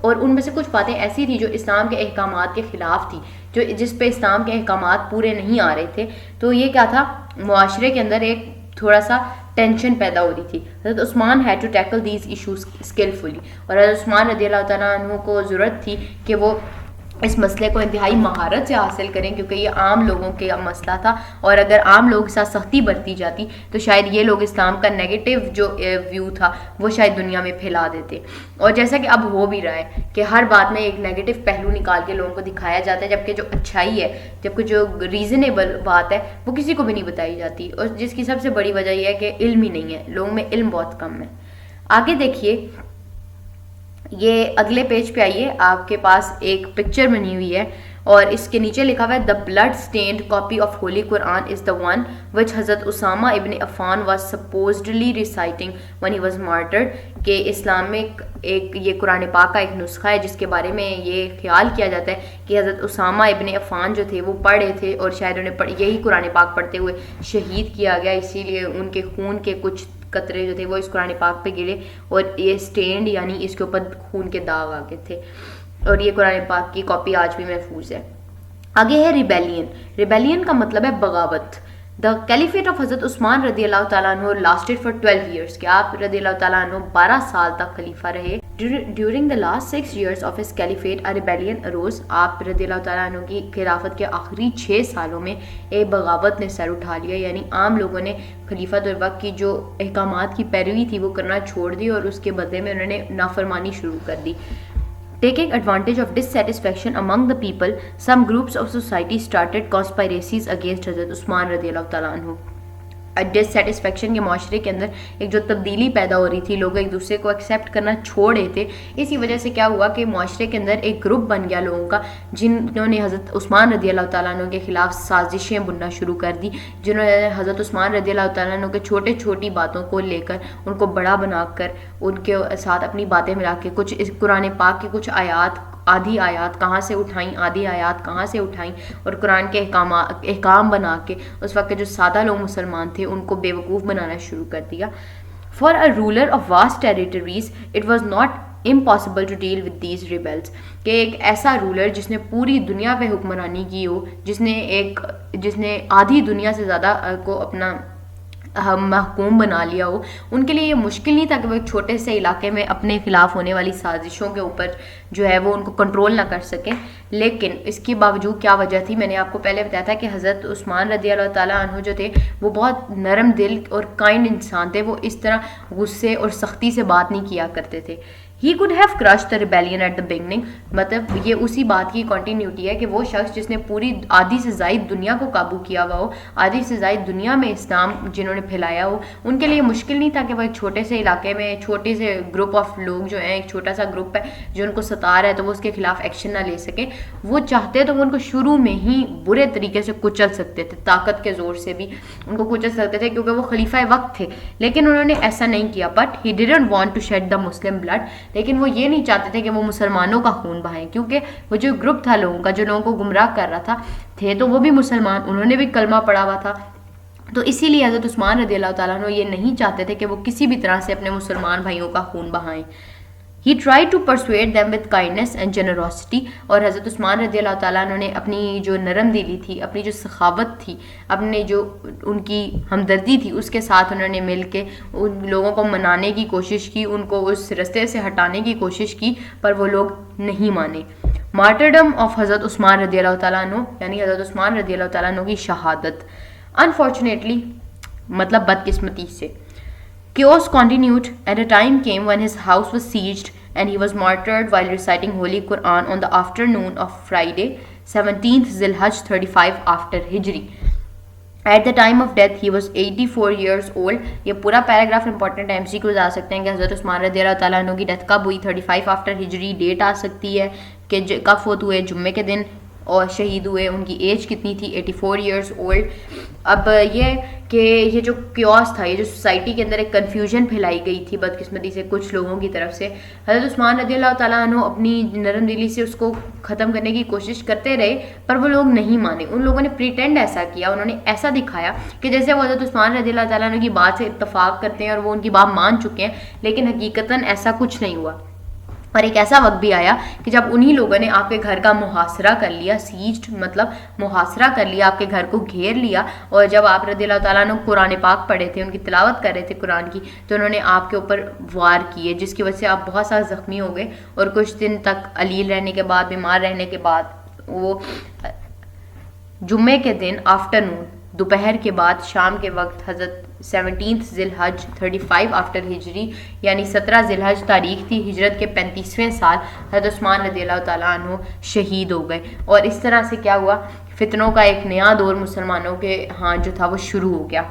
اور ان میں سے کچھ باتیں ایسی تھیں جو اسلام کے احکامات کے خلاف تھی, جس پہ اسلام کے احکامات پورے نہیں آ رہے تھے. تو یہ کیا تھا, معاشرے کے اندر ایک تھوڑا سا ٹینشن پیدا ہو رہی تھی. Hazrat Usman had to tackle these issues skilfully, اور حضرت عثمان رضی اللہ تعالیٰ عنہ کو ضرورت تھی کہ وہ اس مسئلے کو انتہائی مہارت سے حاصل کریں, کیونکہ یہ عام لوگوں کا مسئلہ تھا, اور اگر عام لوگوں کے ساتھ سختی برتی جاتی تو شاید یہ لوگ اسلام کا نیگیٹو جو ویو تھا وہ شاید دنیا میں پھیلا دیتے. اور جیسا کہ اب ہو بھی رہا ہے کہ ہر بات میں ایک نیگیٹو پہلو نکال کے لوگوں کو دکھایا جاتا ہے, جبکہ جو اچھائی ہے, جبکہ جو ریزنیبل بات ہے وہ کسی کو بھی نہیں بتائی جاتی, اور جس کی سب سے بڑی وجہ یہ ہے کہ علم ہی نہیں ہے, لوگوں میں علم بہت کم ہے. آگے دیکھیے, یہ اگلے پیج پہ آئیے, آپ کے پاس ایک پکچر بنی ہوئی ہے اور اس کے نیچے لکھا ہوا ہے the blood stained copy of Holy Quran is the one which حضرت اسامہ ابن Affan was supposedly reciting when he was martyred, کہ اسلامک ایک یہ قرآن پاک کا ایک نسخہ ہے جس کے بارے میں یہ خیال کیا جاتا ہے کہ حضرت اسامہ ابن عفان جو تھے وہ پڑھے تھے اور شاید انہیں یہی قرآن پاک پڑھتے ہوئے شہید کیا گیا، اسی لیے ان کے خون کے کچھ قطرے جو تھے وہ اس قرآن پاک پہ گرے اور یہ اسٹینڈ یعنی اس کے اوپر خون کے داغ آ گئے تھے، اور یہ قرآن پاک کی کاپی آج بھی محفوظ ہے۔ آگے ہے ریبیلین۔ ریبیلین کا مطلب ہے بغاوت۔ دا کیلیفیٹ آف حضرت عثمان رضی اللہ تعالیٰ عنہ لاسٹڈ فار 12 ایئرس، کہ آپ رضی اللہ تعالیٰ عنہ 12 سال تک خلیفہ رہے۔ During the last 6 years of his caliphate a rebellion arose, آپ رضی اللہ تعالیٰ عنہ کی خلافت کے آخری 6 سالوں میں ایک بغاوت نے سر اٹھا لیا، یعنی عام لوگوں نے خلیفہ الوقت کی جو احکامات کی پیروی تھی وہ کرنا چھوڑ دی اور اس کے بدلے میں انہوں نے نافرمانی شروع کر دی۔ Taking advantage of dissatisfaction among the people, some groups of society started conspiracies against حضرت عثمان رضی اللہ تعالیٰ عنہ۔ ڈسسیٹسفیکشن کے معاشرے کے اندر ایک جو تبدیلی پیدا ہو رہی تھی، لوگ ایک دوسرے کو ایکسیپٹ کرنا چھوڑ رہے تھے، اسی وجہ سے کیا ہوا کہ معاشرے کے اندر ایک گروپ بن گیا لوگوں کا جنہوں نے حضرت عثمان رضی اللہ تعالیٰ عنہ کے خلاف سازشیں بننا شروع کر دی، جنہوں نے حضرت عثمان رضی اللہ تعالیٰ عنہ کے چھوٹی باتوں کو لے کر ان کو بڑا بنا کر ان کے ساتھ اپنی باتیں ملا کے کچھ اس قرآن پاک کی کچھ آدھی آیات کہاں سے اٹھائیں، آدھی آیات کہاں سے اٹھائیں اور قرآن کے احکام بنا کے اس وقت کے جو سادہ لوگ مسلمان تھے ان کو بیوقوف بنانا شروع کر دیا۔ For a ruler of vast territories it was not impossible to deal with these rebels, کہ ایک ایسا رولر جس نے پوری دنیا پہ حکمرانی کی ہو، جس نے آدھی دنیا سے زیادہ کو اپنا محکوم بنا لیا ہو، ان کے لیے یہ مشکل نہیں تھا کہ وہ ایک چھوٹے سے علاقے میں اپنے خلاف ہونے والی سازشوں کے اوپر جو ہے وہ ان کو کنٹرول نہ کر سکیں۔ لیکن اس کے باوجود کیا وجہ تھی، میں نے آپ کو پہلے بتایا تھا کہ حضرت عثمان رضی اللہ تعالیٰ عنہ جو تھے وہ بہت نرم دل اور کائنڈ انسان تھے، وہ اس طرح غصے اور سختی سے بات نہیں کیا کرتے تھے۔ He could have crushed the rebellion at the beginning، مطلب یہ اسی بات کی کنٹینیوٹی ہے کہ وہ شخص جس نے پوری آدھی سے زائد دنیا کو قابو کیا ہوا ہو، آدھی سے زائد دنیا میں اسلام جنہوں نے پھیلایا ہو، ان کے لیے مشکل نہیں تھا کہ وہ ایک چھوٹے سے علاقے میں چھوٹے سے گروپ آف لوگ جو ہیں، ایک چھوٹا سا گروپ ہے جو ان کو ستا رہا ہے تو وہ اس کے خلاف ایکشن نہ لے سکیں۔ وہ چاہتے تو وہ ان کو شروع میں ہی برے طریقے سے کچل سکتے تھے، طاقت کے زور سے بھی ان کو کچل سکتے تھے کیونکہ وہ خلیفہ وقت تھے، لیکن انہوں نے ایسا نہیں کیا۔ But he didn't want to shed the Muslim blood، لیکن وہ یہ نہیں چاہتے تھے کہ وہ مسلمانوں کا خون بہائیں، کیونکہ وہ جو گروپ تھا لوگوں کا جو لوگوں کو گمراہ کر رہا تھا تھے تو وہ بھی مسلمان، انہوں نے بھی کلمہ پڑھا ہوا تھا، تو اسی لیے حضرت عثمان رضی اللہ تعالیٰ عنہ یہ نہیں چاہتے تھے کہ وہ کسی بھی طرح سے اپنے مسلمان بھائیوں کا خون بہائیں۔ He tried to persuade them with kindness and generosity، اور حضرت عثمان رضی اللہ تعالیٰ عنہ نے اپنی جو نرم دلی تھی، اپنی جو سخاوت تھی، اپنے جو ان کی ہمدردی تھی، اس کے ساتھ انہوں نے مل کے ان لوگوں کو منانے کی کوشش کی، ان کو اس رستے سے ہٹانے کی کوشش کی، پر وہ لوگ نہیں مانے۔ مارٹرڈم آف حضرت عثمان رضی اللہ تعالیٰ عنہ، یعنی حضرت عثمان رضی اللہ تعالیٰ عنہ کی شہادت۔ انفارچونیٹلی مطلب بدقسمتی سے chaos continued and a time came when his house was sieged and he was martyred while reciting Holy Quran on the afternoon of Friday 17th Zilhaj 35 after Hijri. At the time of death he was 84 years old۔ یہ پورا paragraph important ہے، MCQs آ سکتے ہیں کہ حضرت عثمان رضی اللہ تعالیٰ عنہ کی ڈیتھ کب ہوئی، 35 after ہجری ڈیٹ آ سکتی ہے کہ کب فوت ہوئے، جمعے کے دن اور شہید ہوئے، ان کی ایج کتنی تھی، 84 ایئرس اولڈ۔ اب یہ کہ یہ جو کیوس تھا، یہ جو سوسائٹی کے اندر ایک کنفیوژن پھیلائی گئی تھی بدقسمتی سے کچھ لوگوں کی طرف سے، حضرت عثمان رضی اللہ تعالیٰ عنہ اپنی نرم دلی سے اس کو ختم کرنے کی کوشش کرتے رہے، پر وہ لوگ نہیں مانے۔ ان لوگوں نے پریٹینڈ ایسا کیا، انہوں نے ایسا دکھایا کہ جیسے وہ حضرت عثمان رضی اللہ تعالیٰ عنہ کی بات سے اتفاق کرتے ہیں اور وہ ان کی بات مان چکے ہیں، لیکن حقیقتاً ایسا کچھ نہیں ہوا۔ اور ایک ایسا وقت بھی آیا کہ جب انہی لوگوں نے آپ کے گھر کا محاصرہ کر لیا، سیجڈ مطلب محاصرہ کر لیا، آپ کے گھر کو گھیر لیا، اور جب آپ رضی اللہ تعالیٰ عنہ قرآن پاک پڑھے تھے، ان کی تلاوت کر رہے تھے قرآن کی، تو انہوں نے آپ کے اوپر وار کیے، جس کی وجہ سے آپ بہت سارے زخمی ہو گئے، اور کچھ دن تک علیل رہنے کے بعد، بیمار رہنے کے بعد، وہ جمعے کے دن آفٹرنون، دوپہر کے بعد شام کے وقت حضرت 17 ذی الحج 35 آفٹر ہجری، یعنی 17 ذی الحج تاریخ تھی ہجرت کے 35ویں سال، حضرت عثمان رضی اللہ تعالیٰ عنہ شہید ہو گئے۔ اور اس طرح سے کیا ہوا، فتنوں کا ایک نیا دور مسلمانوں کے ہاں جو تھا وہ شروع ہو گیا۔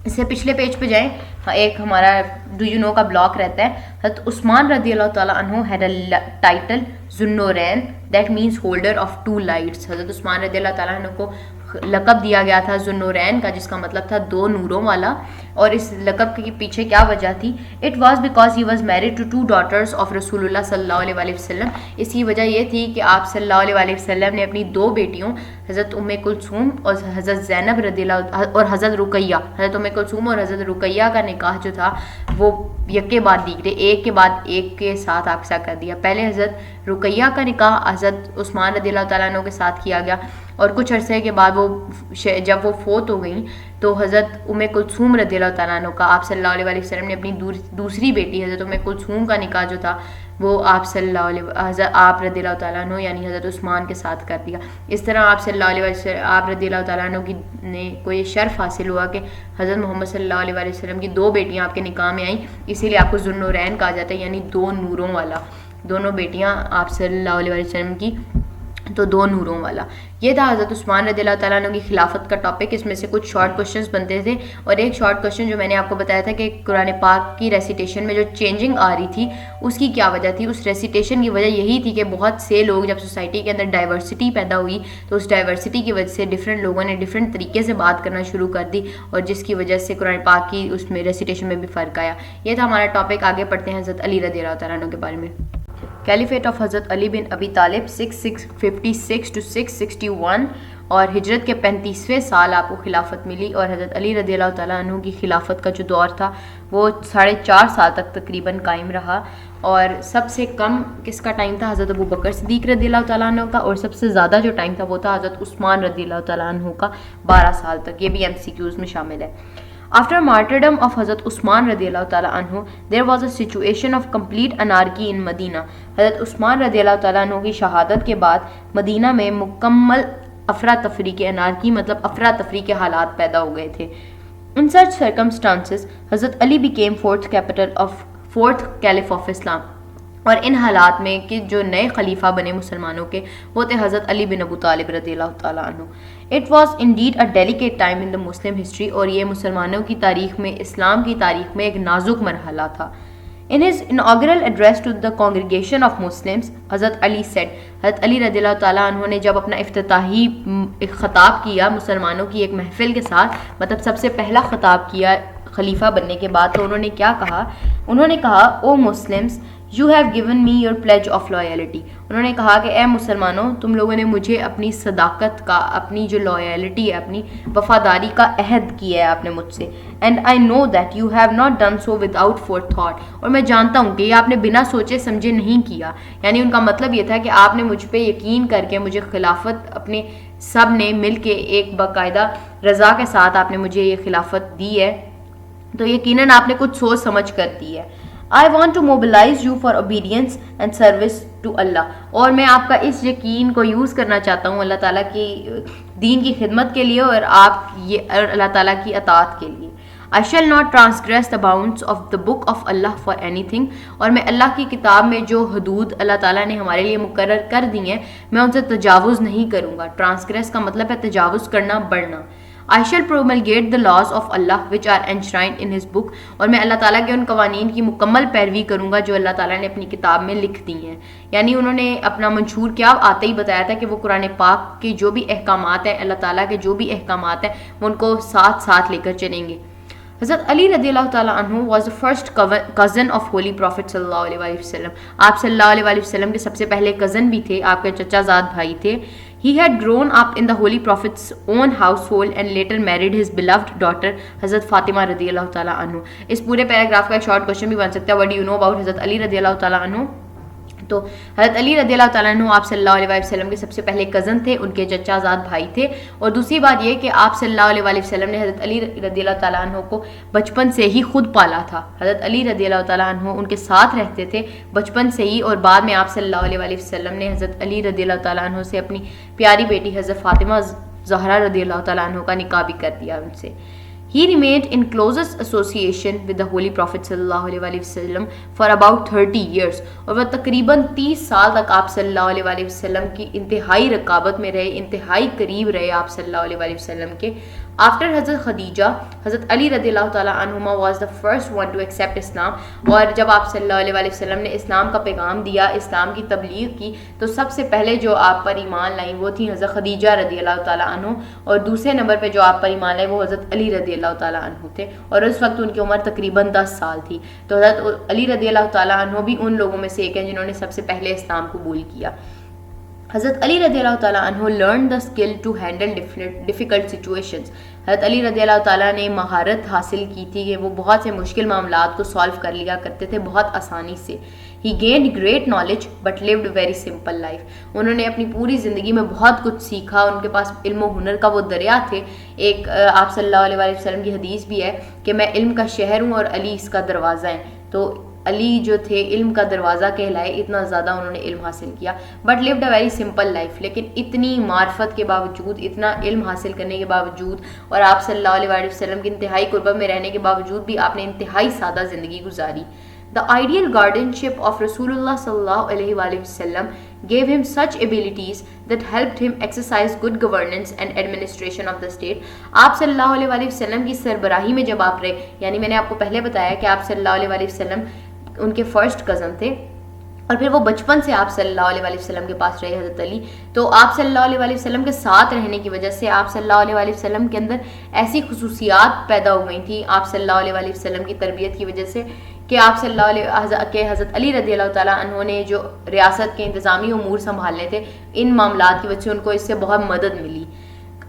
اس سے پچھلے پیج پہ جائیں, ایک ہمارا ڈو یو نو کا بلاک رہتا ہے. حضرت عثمان رضی اللہ تعالیٰ عنہ had a title Zunnurain that means holder of two lights. Hazrat Usman رضی اللہ تعالیٰ عنہ کو لقب دیا گیا تھا ذوالنورین کا, جس کا مطلب تھا دو نوروں والا. اور اس لقب کے پیچھے کیا وجہ تھی؟ It was because he was married to two daughters of رسول اللہ صلی اللہ علیہ وسلم. اس کی وجہ یہ تھی کہ آپ صلی اللہ علیہ وسلم نے اپنی دو بیٹیوں حضرت ام کلثوم اور حضرت زینب رضی اللہ اور حضرت رقیہ, حضرت ام کلثوم اور حضرت رقیہ کا نکاح جو تھا وہ یکے بعد دیگرے ایک کے بعد ایک کے ساتھ آپ سے کر دیا. پہلے حضرت رقیہ کا نکاح حضرت عثمان رضی اللہ تعالیٰ عنہ کے ساتھ کیا گیا, اور کچھ عرصے کے بعد وہ جب وہ فوت ہو گئیں تو حضرت ام کلثوم رضی اللہ تعالیٰ عنہ کا آپ صلی اللہ علیہ وسلم نے اپنی دوسری بیٹی حضرت ام کلثوم کا نکاح جو تھا وہ آپ صلی اللہ علیہ آپ رضی اللہ تعالیٰ عنہ یعنی حضرت عثمان کے ساتھ کر دیا. اس طرح آپ صلی اللہ علیہ وسلم آپ رضی اللہ تعالیٰ عنہ کی نے کو یہ شرف حاصل ہوا کہ حضرت محمد صلی اللہ علیہ وسلم کی دو بیٹیاں آپ کے نکاح میں آئیں, اسی لیے آپ کو ذوالنورین کہا جاتا ہے, یعنی دو نوروں والا. دونوں بیٹیاں آپ صلی اللہ علیہ وسلم کی تو دو نوروں والا. یہ تھا حضرت عثمان رضی اللہ تعالیٰ عنہ کی خلافت کا ٹاپک. اس میں سے کچھ شارٹ کوشچنز بنتے تھے, اور ایک شارٹ کوشچن جو میں نے آپ کو بتایا تھا کہ قرآن پاک کی ریسیٹیشن میں جو چینجنگ آ رہی تھی اس کی کیا وجہ تھی. اس ریسیٹیشن کی وجہ یہی تھی کہ بہت سے لوگ, جب سوسائٹی کے اندر ڈائیورسٹی پیدا ہوئی تو اس ڈائیورسٹی کی وجہ سے ڈفرینٹ لوگوں نے ڈفرینٹ طریقے سے بات کرنا شروع کر دی, اور جس کی وجہ سے قرآن پاک کی اس میں ریسیٹیشن میں بھی فرق آیا. یہ تھا ہمارا ٹاپک. آگے پڑھتے ہیں حضرت علی رضی اللہ تعالیٰ عنہ کے بارے میں. کیلیفیٹ آف حضرت علی بن ابی طالب 656 to 661, اور ہجرت کے 35ویں سال آپ کو خلافت ملی, اور حضرت علی رضی اللہ تعالیٰ عنہ کی خلافت کا جو دور تھا وہ 4.5 سال تک تقریباً قائم رہا. اور سب سے کم کس کا ٹائم تھا؟ حضرت ابو بکر صدیق رضی اللہ تعالیٰ عنہ کا, اور سب سے زیادہ جو ٹائم تھا وہ تھا حضرت عثمان رضی اللہ تعالیٰ عنہ کا 12 سال تک. یہ بھی MCQs میں شامل ہے. After martyrdom of حضرت عثمان رضی اللہ تعالیٰ عنہ, there was a situation of complete anarchy in Medina. حضرت عثمان رضی اللہ تعالیٰ عنہ کی شہادت کے بعد مدینہ میں مکمل افراتفری کے انارکی مطلب افراتفری کے حالات پیدا ہو گئے تھے. In such circumstances, حضرت علی became fourth caliph of Islam. اور ان حالات میں کہ جو نئے خلیفہ بنے مسلمانوں کے وہ تھے حضرت علی بن ابو طالب رضی اللہ تعالیٰ عنہ. It was indeed a delicate time in the Muslim history, اور یہ مسلمانوں کی تاریخ میں, اسلام کی تاریخ میں ایک نازک مرحلہ تھا. In his inaugural address to the congregation of Muslims, حضرت علی said, حضرت علی رضی اللہ تعالیٰ عنہ نے جب اپنا افتتاحی خطاب کیا مسلمانوں کی ایک محفل کے ساتھ, مطلب سب سے پہلا خطاب کیا خلیفہ بننے کے بعد, تو انہوں نے کیا کہا؟ انہوں نے کہا, او Muslims, You have given me your pledge of loyalty. انہوں نے کہا کہ اے مسلمانوں, تم لوگوں نے مجھے اپنی صداقت کا, اپنی جو لائلٹی ہے, اپنی وفاداری کا عہد کیا ہے آپ نے مجھ سے. And I know that you have not done so without forethought. اور میں جانتا ہوں کہ یہ آپ نے بنا سوچے سمجھے نہیں کیا. یعنی ان کا مطلب یہ تھا کہ آپ نے مجھ پہ یقین کر کے مجھے خلافت اپنے سب نے مل کے ایک باقاعدہ رضا کے ساتھ آپ نے مجھے یہ خلافت دی ہے, تو یقیناً آپ نے کچھ سوچ سمجھ کر دی ہے. I want to mobilize you for obedience and service to Allah. اور میں آپ کا اس یقین کو یوز کرنا چاہتا ہوں اللہ تعالیٰ کی دین کی خدمت کے لیے, اور آپ یہ اللہ تعالیٰ کی اطاعت کے لیے. I shall not transgress the bounds of the book of Allah for anything. اور میں اللہ کی کتاب میں جو حدود اللہ تعالیٰ نے ہمارے لیے مقرر کر دی ہیں میں ان سے تجاوز نہیں کروں گا. ٹرانسگریس کا مطلب ہے تجاوز کرنا, بڑھنا. I shall promulgate the laws of Allah which are enshrined in his book. اور میں اللہ تعالیٰ کے ان قوانین کی مکمل پیروی کروں گا جو اللہ تعالیٰ نے اپنی کتاب میں لکھ دی ہیں. یعنی انہوں نے اپنا منشور کیا آتے ہی بتایا تھا کہ وہ قرآن پاک کے جو بھی احکامات ہیں, اللہ تعالیٰ کے جو بھی احکامات ہیں, وہ ان کو ساتھ ساتھ لے کر چلیں گے. حضرت علی رضی اللہ تعالیٰ عنہ was the first cousin of holy prophet صلی اللہ علیہ وسلم. آپ صلی اللہ علیہ وسلم کے سب سے پہلے کزن بھی تھے, آپ کے چچا زاد بھائی تھے. He had grown up in the holy prophet's own household and later married his beloved daughter حضرت فاطمہ رضی اللہ تعالیٰ عنہ. اس پورے پیراگراف کا ایک شارٹ کوشچن بھی بن سکتا ہے, what do you know about حضرت علی رضی اللہ تعالیٰ عنہ. تو حضرت علی رضی اللہ تعالیٰ عنہ آپ صلی اللہ علیہ وسلم کے سب سے پہلے کزن تھے, ان کے چچا زاد بھائی تھے. اور دوسری بات یہ کہ آپ صلی اللہ علیہ وسلم نے حضرت علی رضی اللہ تعالیٰ عنہ کو بچپن سے ہی خود پالا تھا. حضرت علی رضی اللہ تعالیٰ عنہ ان کے ساتھ رہتے تھے بچپن سے ہی, اور بعد میں آپ صلی اللہ علیہ وسلم نے حضرت علی رضی اللہ تعالیٰ عنہ سے اپنی پیاری بیٹی حضرت فاطمہ زہرا رضی اللہ تعالیٰ عنہ کا نکاح بھی کر دیا ان سے. He remained in closest association with the Holy Prophet صلی اللہ علیہ وسلم for about 30 years. اور وہ تقریباً 30 سال تک آپ صلی اللہ علیہ وسلم کی انتہائی رقابت میں رہے, انتہائی قریب رہے آپ صلی اللہ علیہ وسلم کے. After Hazrat Khadija, Hazrat Ali رضی اللہ تعالیٰ عنہما was the first one to accept Islam. اور جب آپ صلی اللہ علیہ وسلم نے اسلام کا پیغام دیا, اسلام کی تبلیغ کی, تو سب سے پہلے جو آپ پر ایمان لائیں وہ تھی حضرت خدیجہ رضی اللہ تعالیٰ عنہ, اور دوسرے نمبر پہ جو آپ پر ایمان لائے وہ حضرت علی رضی اللہ تعالیٰ عنہ تھے, اور اس وقت ان کی عمر تقریباً 10 سال تھی. تو حضرت علی رضی اللہ تعالیٰ عنہ بھی ان لوگوں میں سے ایک ہیں جنہوں نے سب سے پہلے اسلام قبول کیا. حضرت علی رضی اللہ تعالیٰ عنہ learned the skill to handle difficult situations. حضرت علی رضی اللہ تعالیٰ نے مہارت حاصل کی تھی کہ وہ بہت سے مشکل معاملات کو سالو کر لیا کرتے تھے بہت آسانی سے. He gained great knowledge but lived very simple life. انہوں نے اپنی پوری زندگی میں بہت کچھ سیکھا, ان کے پاس علم و ہنر کا وہ دریا تھے. ایک آپ صلی اللہ علیہ وسلم کی حدیث بھی ہے کہ میں علم کا شہر ہوں اور علی اس کا دروازہ ہے. تو علی جو تھے علم کا دروازہ کہلائے, اتنا زیادہ انہوں نے علم حاصل کیا. But lived a very simple life. لیکن اتنی معرفت کے باوجود, اتنا علم حاصل کرنے کے باوجود, اور آپ صلی اللہ علیہ وسلم کی انتہائی قربت میں رہنے کے باوجود بھی آپ نے انتہائی سادہ زندگی گزاری. The ideal guardianship of Rasulullah sallallahu alaihi wasallam gave him such abilities that helped him exercise good governance and administration of the state. آپ صلی اللہ علیہ وسلم کی سربراہی میں جب آپ رہے, یعنی میں نے آپ کو پہلے بتایا کہ آپ صلی اللہ علیہ وسلم ان کے فرسٹ کزن تھے, اور پھر وہ بچپن سے آپ صلی اللہ علیہ وسلم کے پاس رہے حضرت علی. تو آپ صلی اللہ علیہ وسلم کے ساتھ رہنے کی وجہ سے آپ صلی اللہ علیہ وسلم کے اندر ایسی خصوصیات پیدا ہو گئی تھیں آپ صلی اللہ علیہ وسلم کی تربیت کی وجہ سے, کہ آپ صلی اللہ علیہ کہ حضرت علی رضی اللہ تعالیٰ عنہ نے جو ریاست کے انتظامی امور سنبھالنے تھے, ان معاملات کی وجہ سے ان کو اس سے بہت مدد ملی.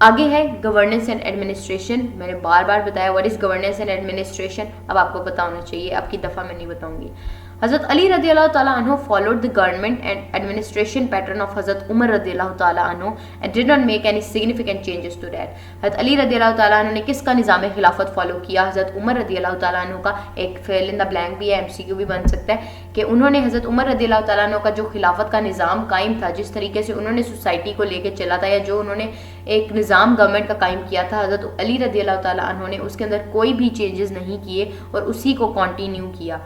آگے ہے گورننس اینڈ ایڈمنسٹریشن. میں نے بار بار بتایا what is governance and administration, اب آپ کو پتہ ہونا چاہیے, آپ کی دفعہ میں نہیں بتاؤں گی. حضرت علی رضی اللہ تعالیٰ عنہ followed the government and administration pattern of حضرت عمر رضی اللہ تعالیٰ عنہ and did not make any significant changes to that. حضرت علی رضی اللہ تعالیٰ عنہ نے کس کا نظام خلافت فالو کیا؟ حضرت عمر رضی اللہ تعالیٰ عنہ کا. ایک فیل ان دا بلینک بھی ہے, MCQ بھی بن سکتا ہے, کہ انہوں نے حضرت عمر رضی اللہ تعالیٰ عنہ کا جو خلافت کا نظام قائم تھا, جس طریقے سے انہوں نے سوسائٹی کو لے کے چلا تھا, یا جو انہوں نے ایک نظام گورنمنٹ کا قائم کیا تھا, حضرت علی رضی اللہ تعالیٰ عنہ نے اس کے اندر کوئی بھی چینجز نہیں کیے اور اسی کو کنٹینیو کیا.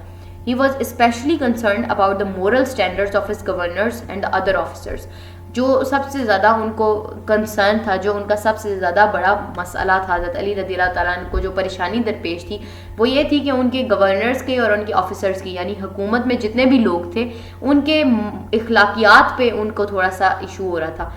He was especially concerned about the moral standards of his governors and the other officers. جو سب سے زیادہ ان کو کنسرن تھا, جو ان کا سب سے زیادہ بڑا مسئلہ تھا حضرت علی رضی اللہ تعالیٰ عنہ کو جو پریشانی درپیش تھی, وہ یہ تھی کہ ان کے گورنرز کے اور ان کے آفیسرز کی, یعنی حکومت میں جتنے بھی لوگ تھے, ان کے اخلاقیات پہ ان کو تھوڑا سا ایشو ہو رہا تھا.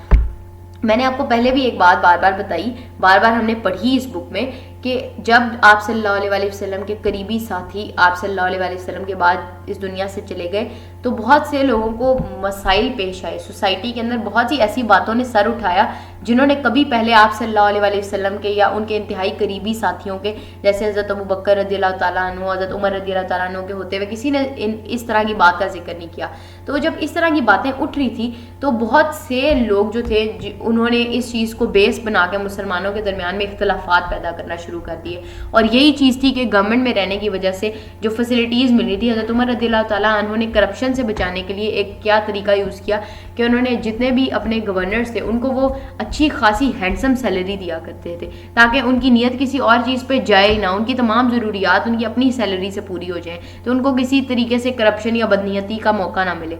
میں نے آپ کو پہلے بھی ایک بات بار بار بتائی, بار بار ہم نے پڑھی اس بک میں, کہ جب آپ صلی اللہ علیہ وسلم کے قریبی ساتھی آپ صلی اللہ علیہ وسلم کے بعد اس دنیا سے چلے گئے, تو بہت سے لوگوں کو مسائل پیش آئے. سوسائٹی کے اندر بہت سی ایسی باتوں نے سر اٹھایا جنہوں نے کبھی پہلے آپ صلی اللہ علیہ وسلم کے یا ان کے انتہائی قریبی ساتھیوں کے, جیسے حضرت ابو بکر رضی اللہ تعالیٰ عنہ, حضرت عمر رضی اللہ تعالیٰ عنہ کے ہوتے ہوئے کسی نے اس طرح کی بات کا ذکر نہیں کیا. تو جب اس طرح کی باتیں اٹھ رہی تھی, تو بہت سے لوگ جو تھے انہوں نے اس چیز کو بیس بنا کے مسلمانوں کے درمیان میں اختلافات پیدا کرنا شروع کر دیے. اور یہی چیز تھی کہ گورنمنٹ میں رہنے کی وجہ سے جو فیسلٹیز مل رہی تھی, حضرت عمر رضی اللہ تعالیٰ عنہ نے کرپشن سے بچانے کے لیے ایک کیا طریقہ یوز کیا, کہ انہوں نے جتنے بھی اپنے گورنرز تھے ان کو وہ اچھی خاصی ہینڈسم سیلری دیا کرتے تھے, تاکہ ان کی نیت کسی اور چیز پہ جائے ہی نہ, ان کی تمام ضروریات ان کی اپنی سیلری سے پوری ہو جائیں, تو ان کو کسی طریقے سے کرپشن یا بدنیتی کا موقع نہ ملے.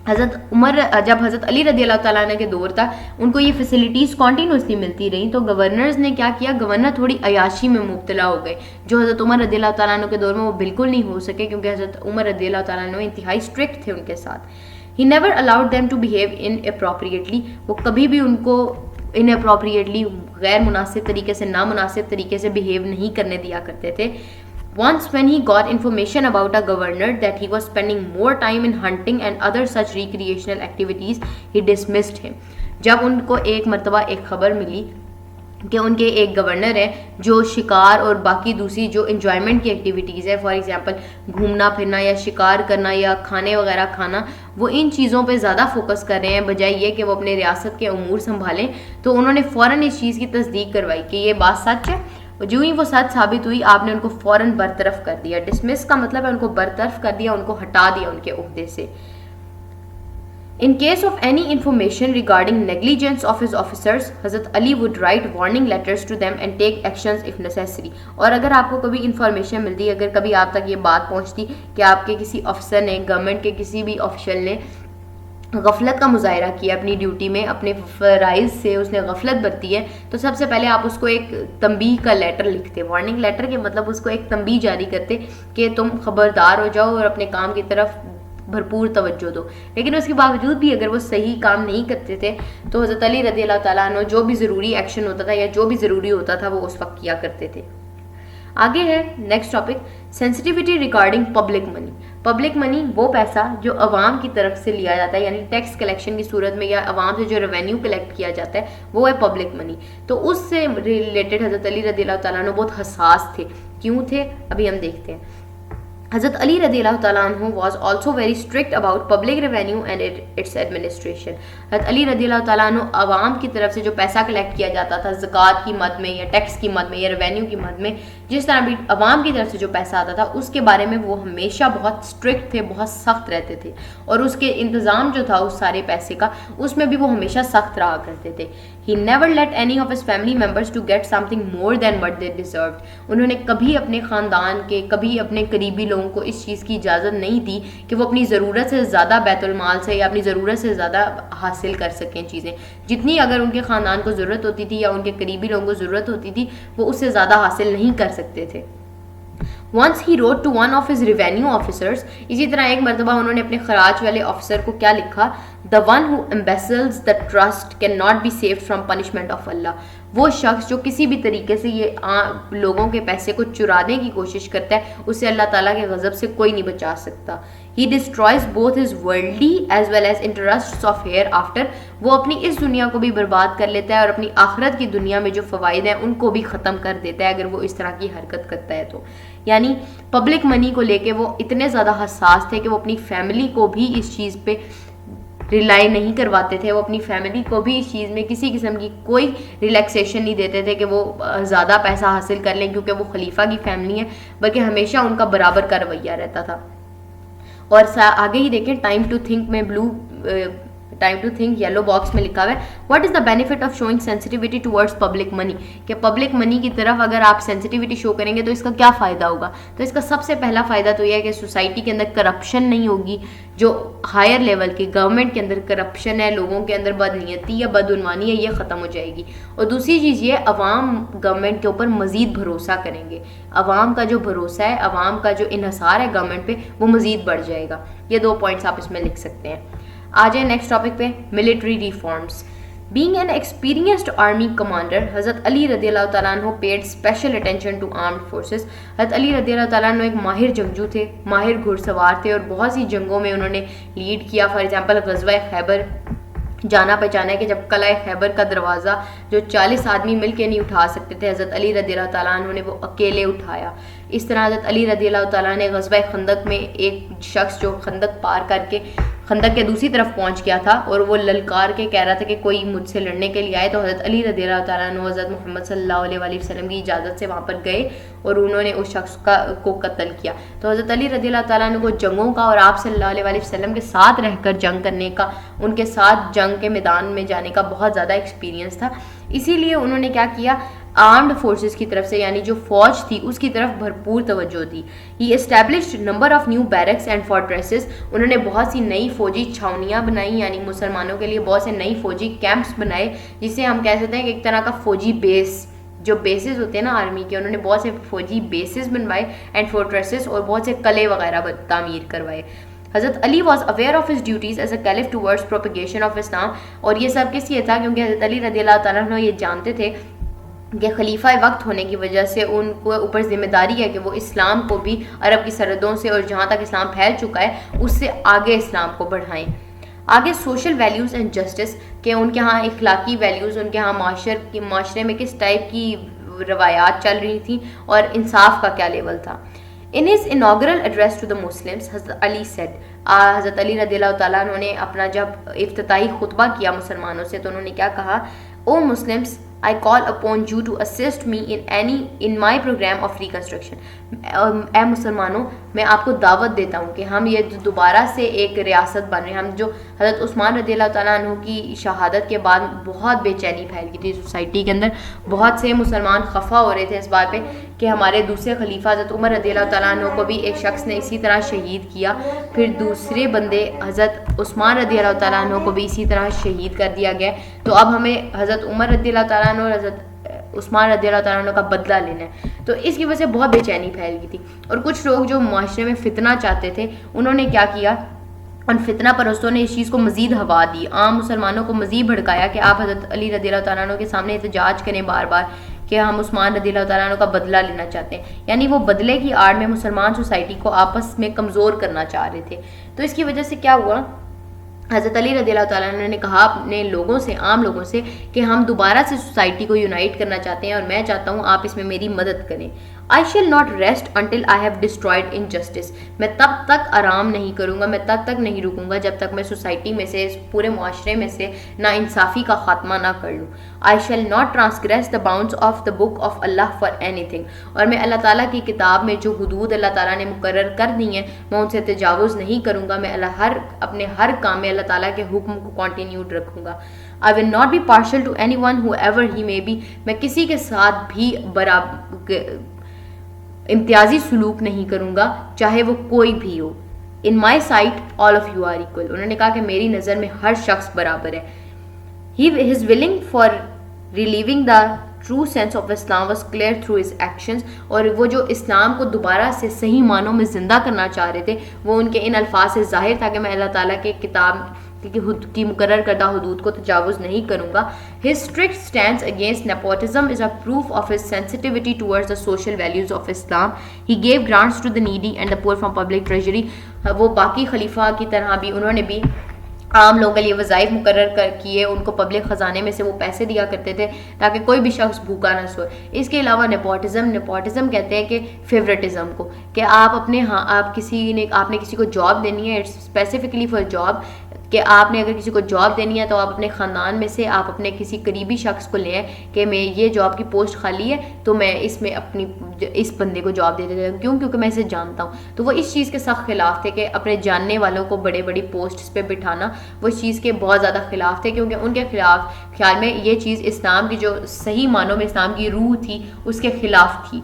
حضرت عمر جب حضرت علی رضی اللہ تعالیٰ عنہ کے دور تھا, ان کو یہ فیسلٹیز کنٹینیوسلی ملتی رہیں, تو گورنرز نے کیا کیا, گورنر تھوڑی عیاشی میں مبتلا ہو گئے, جو حضرت عمر رضی اللہ تعالیٰ عنہ کے دور میں وہ بالکل نہیں ہو سکے, کیونکہ حضرت عمر رضی اللہ تعالیٰ عنہ انتہائی اسٹرکٹ تھے ان کے ساتھ. He never allowed them to behave inappropriately. وہ کبھی بھی ان کو inappropriately غیر مناسب طریقے سے, نامناسب طریقے سے بہیو نہیں کرنے دیا کرتے تھے. Once when he got information about a governor that he was spending more time in hunting and other such recreational activities, he dismissed him. جب ان کو ایک مرتبہ ایک خبر ملی کہ ان کے ایک گورنر ہے جو شکار اور باقی دوسری جو انجوائمنٹ کی ایکٹیویٹیز ہے, فار ایگزامپل گھومنا پھرنا یا شکار کرنا یا کھانے وغیرہ کھانا, وہ ان چیزوں پہ زیادہ فوکس کر رہے ہیں بجائے یہ کہ وہ اپنے ریاست کے امور سنبھالیں, تو انہوں نے فوراً اس چیز کی تصدیق کروائی کہ یہ بات سچ ہے. جو ہی وہ سچ ثابت ہوئی, آپ نے ان کو فوراً برطرف کر دیا. ڈسمس کا مطلب ہے ان کو برطرف کر دیا, ان کو ہٹا دیا ان کے عہدے سے. In case of any information regarding negligence of his officers, حضرت علی would write warning letters to them and take actions if necessary. اور اگر آپ کو کبھی انفارمیشن ملتی, اگر کبھی آپ تک یہ بات پہنچتی کہ آپ کے کسی افسر نے, گورنمنٹ کے کسی بھی آفیشل نے غفلت کا مظاہرہ کیا اپنی ڈیوٹی میں، اپنے فرائض سے اس نے غفلت برتی ہے، تو سب سے پہلے آپ اس کو ایک تنبیہ کا لیٹر لکھتے، وارننگ لیٹر کے مطلب اس کو ایک تنبیہ جاری کرتے کہ تم خبردار ہو جاؤ اور اپنے کام کی طرف بھرپور توجہ دو. لیکن اس کے باوجود بھی اگر وہ صحیح کام نہیں کرتے تھے تو حضرت علی رضی اللہ تعالیٰ عنہ جو بھی ضروری ایکشن ہوتا تھا یا جو بھی ضروری ہوتا تھا وہ اس وقت کیا کرتے تھے. آگے ہے next topic, sensitivity regarding public money. Public money وہ پیسہ جو عوام کی طرف سے لیا جاتا ہے، یعنی ٹیکس کلیکشن کی صورت میں یا عوام سے جو ریونیو کلیکٹ کیا جاتا ہے وہ ہے پبلک منی. تو اس سے ریلیٹڈ حضرت علی رضی اللہ تعالیٰ عنہ بہت حساس تھے. کیوں تھے ابھی ہم دیکھتے ہیں. حضرت علی رضی اللہ تعالیٰ عنہ was also very strict about public revenue and its administration. حضرت علی رضی اللہ تعالیٰ عنہ عوام کی طرف سے جو پیسہ کلیکٹ کیا جاتا تھا زکوٰۃ کی مد میں یا ٹیکس کی مد میں یا ریونیو کی مد میں، جس طرح بھی عوام کی طرف سے جو پیسہ آتا تھا اس کے بارے میں وہ ہمیشہ بہت اسٹرکٹ تھے، بہت سخت رہتے تھے، اور اس کے انتظام جو تھا اس سارے پیسے کا اس میں بھی وہ ہمیشہ سخت رہا کرتے تھے. He never let any of his family members to get something more than what they deserved. انہوں نے کبھی اپنے خاندان کے، کبھی اپنے قریبی لوگوں کو اس چیز کی اجازت نہیں دی کہ وہ اپنی ضرورت سے زیادہ بیت المال سے یا اپنی ضرورت سے زیادہ حاصل کر سکیں چیزیں. جتنی اگر ان کے خاندان کو ضرورت ہوتی تھی یا ان کے قریبی لوگوں کو ضرورت ہوتی تھی وہ اس سے زیادہ حاصل نہیں کر سکتے تھے. Once he wrote to one of his revenue officers, اسی طرح ایک مرتبہ انہوں نے اپنے خراج والے آفیسر کو کیا لکھا، the one who embezzles the trust cannot be saved from punishment of Allah. وہ شخص جو کسی بھی طریقے سے یہ لوگوں کے پیسے کو چرانے کی کوشش کرتا ہے اسے اللہ تعالیٰ کے غضب سے کوئی نہیں بچا سکتا. He destroys both his worldly as well as interests of hereafter. وہ اپنی اس دنیا کو بھی برباد کر لیتا ہے اور اپنی آخرت کی دنیا میں جو فوائد ہیں ان کو بھی ختم کر دیتا ہے اگر وہ اس طرح کی حرکت کرتا ہے تو. یعنی پبلک منی کو لے کے وہ اتنے زیادہ حساس تھے کہ وہ اپنی فیملی کو بھی اس چیز پہ ریلائی نہیں کرواتے تھے، وہ اپنی فیملی کو بھی اس چیز میں کسی قسم کی کوئی ریلیکسیشن نہیں دیتے تھے کہ وہ زیادہ پیسہ حاصل کر لیں کیونکہ وہ خلیفہ کی فیملی ہے، بلکہ ہمیشہ ان کا برابر کا رویہ رہتا تھا. اور آگے ہی دیکھیں ٹائم ٹو تھنک میں time to think yellow box میں لکھا ہوا ہے what is the benefit of showing sensitivity towards public money, کہ پبلک منی کی طرف اگر آپ سینسٹیوٹی شو کریں گے تو اس کا کیا فائدہ ہوگا. تو اس کا سب سے پہلا فائدہ تو یہ ہے کہ سوسائٹی کے اندر کرپشن نہیں ہوگی. جو ہائر لیول کی گورنمنٹ کے اندر کرپشن ہے، لوگوں کے اندر بدنیتی یا بدعنوانی ہے، یہ ختم ہو جائے گی. اور دوسری چیز یہ عوام گورنمنٹ کے اوپر مزید بھروسہ کریں گے. عوام کا جو بھروسہ ہے، عوام کا جو انحصار ہے گورنمنٹ پہ وہ مزید بڑھ جائے گا. یہ 2 پوائنٹس آپ اس میں لکھ سکتے ہیں. آ جائیں نیکسٹ ٹاپک پہ، military reforms. Being an experienced army commander, حضرت علی رضی اللہ تعالیٰ عنہ paid special attention to armed forces. حضرت علی رضی اللہ تعالیٰ عنہ ایک ماہر جنگجو تھے، ماہر گھڑ سوار تھے اور بہت سی جنگوں میں انہوں نے لیڈ کیا. فار ایگزامپل غزوہ خیبر جانا پہچانا ہے کہ جب قلعہ خیبر کا دروازہ جو 40 آدمی مل کے نہیں اٹھا سکتے تھے، حضرت علی رضی اللہ تعالیٰ عنہ نے وہ اکیلے اٹھایا. اس طرح حضرت علی رضی اللہ تعالیٰ نے غزوہ خندق میں ایک شخص جو خندق پار کر کے خندق کے دوسری طرف پہنچ گیا تھا اور وہ للکار کے کہہ رہا تھا کہ کوئی مجھ سے لڑنے کے لیے آئے، تو حضرت علی رضی اللہ تعالیٰ عنہ حضرت محمد صلی اللہ علیہ وآلہ وسلم کی اجازت سے وہاں پر گئے اور انہوں نے اس شخص کو قتل کیا. تو حضرت علی رضی اللہ تعالیٰ عنہ کو جنگوں کا اور آپ صلی اللہ علیہ وآلہ وسلم کے ساتھ رہ کر جنگ کرنے کا، ان کے ساتھ جنگ کے میدان میں جانے کا بہت زیادہ ایکسپیرینس تھا. اسی لیے انہوں نے کیا کیا، آرمڈ فورسز کی طرف سے یعنی جو فوج تھی اس کی طرف بھرپور توجہ دی. He established number of new barracks and fortresses. انہوں نے بہت سی نئی فوجی چھاونیاں بنائی، یعنی مسلمانوں کے لیے بہت سے نئی فوجی کیمپس بنائے، جسے ہم کہہ سکتے ہیں کہ ایک طرح کا فوجی بیس، جو بیسز ہوتے ہیں نا آرمی کے، انہوں نے بہت سے فوجی بیسز بنوائے اینڈ فورٹریسز، اور بہت سے قلعے وغیرہ تعمیر کروائے. Hazrat Ali was aware of his duties as a caliph towards propagation of Islam. اور یہ سب کس لیے تھا؟ کیونکہ حضرت علی رضی اللہ تعالیٰ عنہ یہ جانتے تھے کہ خلیفہ وقت ہونے کی وجہ سے ان کو اوپر ذمہ داری ہے کہ وہ اسلام کو بھی عرب کی سرحدوں سے اور جہاں تک اسلام پھیل چکا ہے اس سے آگے اسلام کو بڑھائیں. آگے سوشل ویلیوز اینڈ جسٹس، کہ ان کے ہاں اخلاقی ویلیوز، ان کے ہاں معاشرے میں کس ٹائپ کی روایات چل رہی تھیں اور انصاف کا کیا لیول تھا. In his inaugural address to the Muslims, حضرت علی said, حضرت علی رضی اللہ تعالیٰ انہوں نے اپنا جب افتتاحی خطبہ کیا مسلمانوں سے تو انہوں نے کیا کہا، او Muslims I call upon you to assist me in my program of reconstruction. اے مسلمانوں، میں آپ کو دعوت دیتا ہوں کہ ہم یہ دوبارہ سے ایک ریاست بن رہے ہیں. ہم جو حضرت عثمان رضی اللہ تعالیٰ عنہ کی شہادت کے بعد بہت بے چینی پھیل گئی تھی سوسائٹی کے اندر، بہت سے مسلمان خفا ہو رہے تھے اس بات پہ کہ ہمارے دوسرے خلیفہ حضرت عمر رضی اللہ تعالیٰ عنہ کو بھی ایک شخص نے اسی طرح شہید کیا، پھر دوسرے بندے حضرت عثمان رضی اللہ تعالیٰ عنہ کو بھی اسی طرح شہید کر دیا گیا. تو اب ہمیں حضرت عمر رضی اللہ تعالیٰ عنہ اور حضرت عثمان رضی اللہ تعالیٰ عنہ کا بدلہ لینا ہے. تو اس کی وجہ سے بہت بے چینی پھیل گئی تھی، اور کچھ لوگ جو معاشرے میں فتنہ چاہتے تھے انہوں نے کیا کیا، ان فتنہ پرستوں نے اس چیز کو مزید ہوا دی، عام مسلمانوں کو مزید بھڑکایا کہ آپ حضرت علی رضی اللہ تعالیٰ عنہ کے سامنے احتجاج کریں بار بار کہ ہم عثمان رضی اللہ تعالیٰ عنہ کا بدلہ لینا چاہتے ہیں. یعنی وہ بدلے کی آڑ میں مسلمان سوسائٹی کو آپس میں کمزور کرنا چاہ رہے تھے. تو اس کی وجہ سے کیا ہوا، حضرت علی رضی اللہ تعالیٰ عنہ نے کہا اپنے لوگوں سے، عام لوگوں سے، کہ ہم دوبارہ سے سوسائٹی کو یونائٹ کرنا چاہتے ہیں اور میں چاہتا ہوں آپ اس میں میری مدد کریں. I shall not rest until I have destroyed injustice. میں تب تک آرام نہیں کروں گا، میں تب تک نہیں رکوں گا جب تک میں سوسائٹی میں سے، اس پورے معاشرے میں سے نا انصافی کا خاتمہ نہ کر لوں. I shall not transgress the bounds of the book of Allah for anything. اور میں اللہ تعالیٰ کی کتاب میں جو حدود اللہ تعالیٰ نے مقرر کر دی ہیں میں ان سے تجاوز نہیں کروں گا. میں اپنے ہر کام میں اللہ تعالیٰ کے حکم کو کنٹینیوڈ رکھوں گا. I will not be partial to anyone whoever he may be. میں کسی کے ساتھ بھی امتیازی سلوک نہیں کروں گا چاہے وہ کوئی بھی ہو. In my sight all of you are equal. انہوں نے کہا کہ میری نظر میں ہر شخص برابر ہے. His willing for relieving the true sense of Islam was clear through his actions. اور وہ جو اسلام کو دوبارہ سے صحیح معنوں میں زندہ کرنا چاہ رہے تھے وہ ان کے ان الفاظ سے ظاہر تھا کہ میں اللہ تعالیٰ کے کتاب کی مقرر کردہ حدود کو تجاوز نہیں کروں گا. His strict stance against nepotism is a proof of his sensitivity towards the social values of Islam. He gave grants to the needy and the poor from public treasury. وہ باقی خلیفہ کی طرح بھی انہوں نے بھی عام لوگوں کے لیے وظائف مقرر کیے، ان کو پبلک خزانے میں سے وہ پیسے دیا کرتے تھے تاکہ کوئی بھی شخص بھوکا نہ سوئے. اس کے علاوہ نیپوٹزم کہتے ہیں کہ فیورٹزم کو، کہ آپ نے کسی کو جاب دینی ہے، اٹس اسپیسیفکلی فار جاب، کہ آپ نے اگر کسی کو جاب دینی ہے تو آپ اپنے خاندان میں سے آپ اپنے کسی قریبی شخص کو لیں کہ میں یہ جاب کی پوسٹ خالی ہے تو میں اس میں اس بندے کو جاب دے دیتا ہوں. کیونکہ میں اسے جانتا ہوں. تو وہ اس چیز کے سخت خلاف تھے کہ اپنے جاننے والوں کو بڑے بڑی پوسٹس پہ بٹھانا، وہ اس چیز کے بہت زیادہ خلاف تھے، کیونکہ ان کے خیال میں یہ چیز اسلام کی جو صحیح معنوں میں اسلام کی روح تھی اس کے خلاف تھی.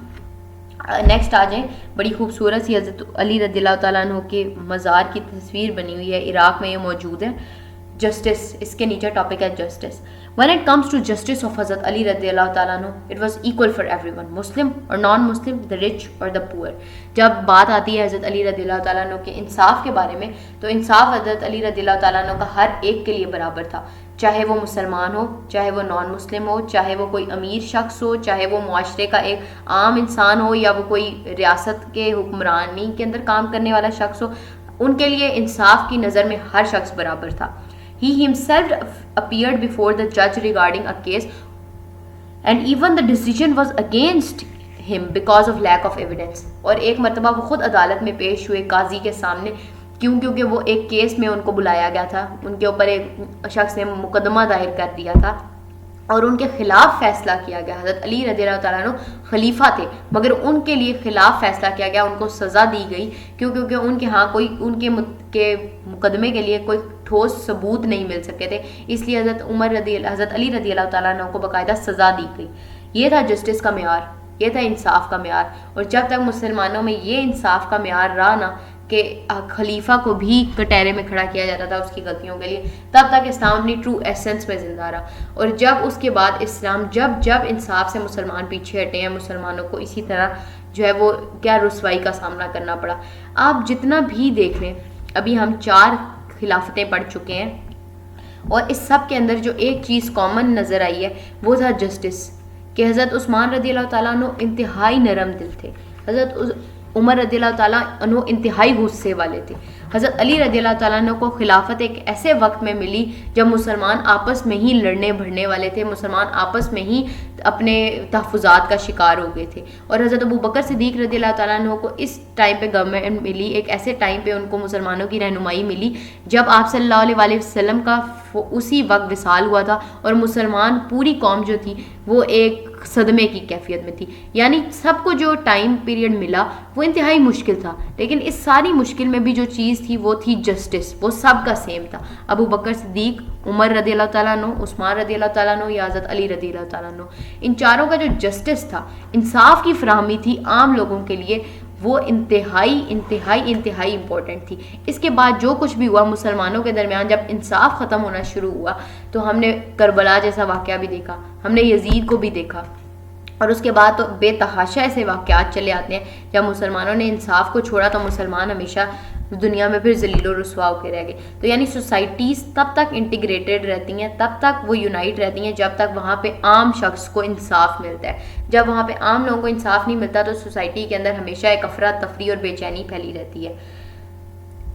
نیکسٹ آ جائیں، بڑی خوبصورت سی حضرت علی رضی اللہ تعالیٰ عنہ کے مزار کی تصویر بنی ہوئی ہے، عراق میں یہ موجود ہے. جسٹس، اس کے نیچے ٹاپک ہے justice. When it comes to justice of حضرت علی رضی اللہ تعالیٰ عنہ, it was equal for everyone, Muslim or non-Muslim, the rich or the poor. جب بات آتی ہے حضرت علی رضی اللہ تعالیٰ عنہ کے انصاف کے بارے میں تو انصاف حضرت علی رضی اللہ تعالیٰ عنہ کا ہر ایک کے لیے برابر تھا، چاہے وہ مسلمان ہو، چاہے وہ نان مسلم ہو، چاہے وہ کوئی امیر شخص ہو، چاہے وہ معاشرے کا ایک عام انسان ہو یا وہ کوئی ریاست کے حکمرانی کے اندر کام کرنے والا شخص ہو، ان کے لیے انصاف کی نظر میں ہر شخص برابر تھا. He himself appeared before the judge regarding a case and even the decision was against him because of lack of evidence. اور ایک مرتبہ وہ خود عدالت میں پیش ہوئے قاضی کے سامنے، کیونکہ وہ ایک کیس میں ان کو بلایا گیا تھا، ان کے اوپر ایک شخص نے مقدمہ دائر کر دیا تھا اور ان کے خلاف فیصلہ کیا گیا. حضرت علی رضی اللہ تعالیٰ عنہ خلیفہ تھے مگر ان کے لیے خلاف فیصلہ کیا گیا، ان کو سزا دی گئی کیونکہ ان کے ہاں کوئی ان کے مقدمے کے لیے کوئی ٹھوس ثبوت نہیں مل سکے تھے، اس لیے حضرت علی رضی اللہ تعالیٰ عنہ کو باقاعدہ سزا دی گئی. یہ تھا جسٹس کا معیار، یہ تھا انصاف کا معیار. اور جب تک مسلمانوں میں یہ انصاف کا معیار رہا نا کہ خلیفہ کو بھی کٹہرے میں کھڑا کیا جاتا تھا اس کی غلطیوں کے لیے، تب تک اسلام اپنی ٹرو ایسنس میں زندہ رہا. اور جب اس کے بعد اسلام جب انصاف سے مسلمان پیچھے ہٹے ہیں، مسلمانوں کو اسی طرح جو ہے وہ کیا رسوائی کا سامنا کرنا پڑا. آپ جتنا بھی دیکھ لیں، ابھی ہم 4 خلافتیں پڑھ چکے ہیں اور اس سب کے اندر جو ایک چیز کامن نظر آئی ہے وہ تھا جسٹس، کہ حضرت عثمان رضی اللہ تعالیٰ عنہ انتہائی نرم دل تھے، حضرت عمر رضی اللہ تعالیٰ عنہ انتہائی غصے والے تھے. حضرت علی رضی اللہ تعالیٰ عنہ کو خلافت ایک ایسے وقت میں ملی جب مسلمان آپس میں ہی لڑنے بھڑنے والے تھے، مسلمان آپس میں ہی اپنے تحفظات کا شکار ہو گئے تھے. اور حضرت ابو بکر صدیق رضی اللہ تعالیٰ عنہ کو اس ٹائم پہ گورنمنٹ ملی، ایک ایسے ٹائم پہ ان کو مسلمانوں کی رہنمائی ملی جب آپ صلی اللہ علیہ وسلم کا اسی وقت وصال ہوا تھا اور مسلمان پوری قوم جو تھی وہ ایک صدمے کی کیفیت میں تھی. یعنی سب کو جو ٹائم پیریڈ ملا وہ انتہائی مشکل تھا, لیکن اس ساری مشکل میں بھی جو چیز تھی وہ تھی جسٹس. وہ سب کا سیم تھا. ابو بکر صدیق, عمر رضی اللہ تعالیٰ عنہ, عثمان رضی اللہ تعالیٰ عنہ یا حضرت علی رضی اللہ تعالیٰ عنہ, ان چاروں کا جو جسٹس تھا, انصاف کی فراہمی تھی عام لوگوں کے لیے, وہ انتہائی انتہائی انتہائی امپورٹنٹ تھی. اس کے بعد جو کچھ بھی ہوا مسلمانوں کے درمیان, جب انصاف ختم ہونا شروع ہوا تو ہم نے کربلا جیسا واقعہ بھی دیکھا, ہم نے یزید کو بھی دیکھا, اور اس کے بعد تو بے تحاشا ایسے واقعات چلے آتے ہیں. جب مسلمانوں نے انصاف کو چھوڑا تو مسلمان ہمیشہ دنیا میں پھر ذلیل و رسوا ہو کے رہ گئے. تو یعنی سوسائٹیز تب تک انٹیگریٹڈ رہتی ہیں, تب تک وہ یونائٹ رہتی ہیں جب تک وہاں پہ عام شخص کو انصاف ملتا ہے. جب وہاں پہ عام لوگوں کو انصاف نہیں ملتا تو سوسائٹی کے اندر ہمیشہ ایک افراتفری اور بے چینی پھیلی رہتی ہے.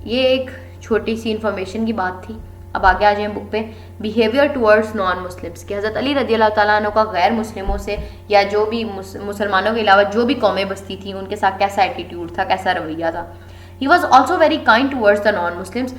یہ ایک چھوٹی سی انفارمیشن کی بات تھی. اب آگے آ جائیں بک پہ. بیہیویئر ٹورڈز نان مسلمس, کہ حضرت علی رضی اللہ تعالیٰ عنہ کا غیر مسلموں سے یا جو بھی مسلمانوں کے علاوہ جو بھی قومیں بستی تھیں ان کے ساتھ کیسا ایٹیٹیوڈ تھا, کیسا رویہ تھا. He was also very kind towards the non-Muslims.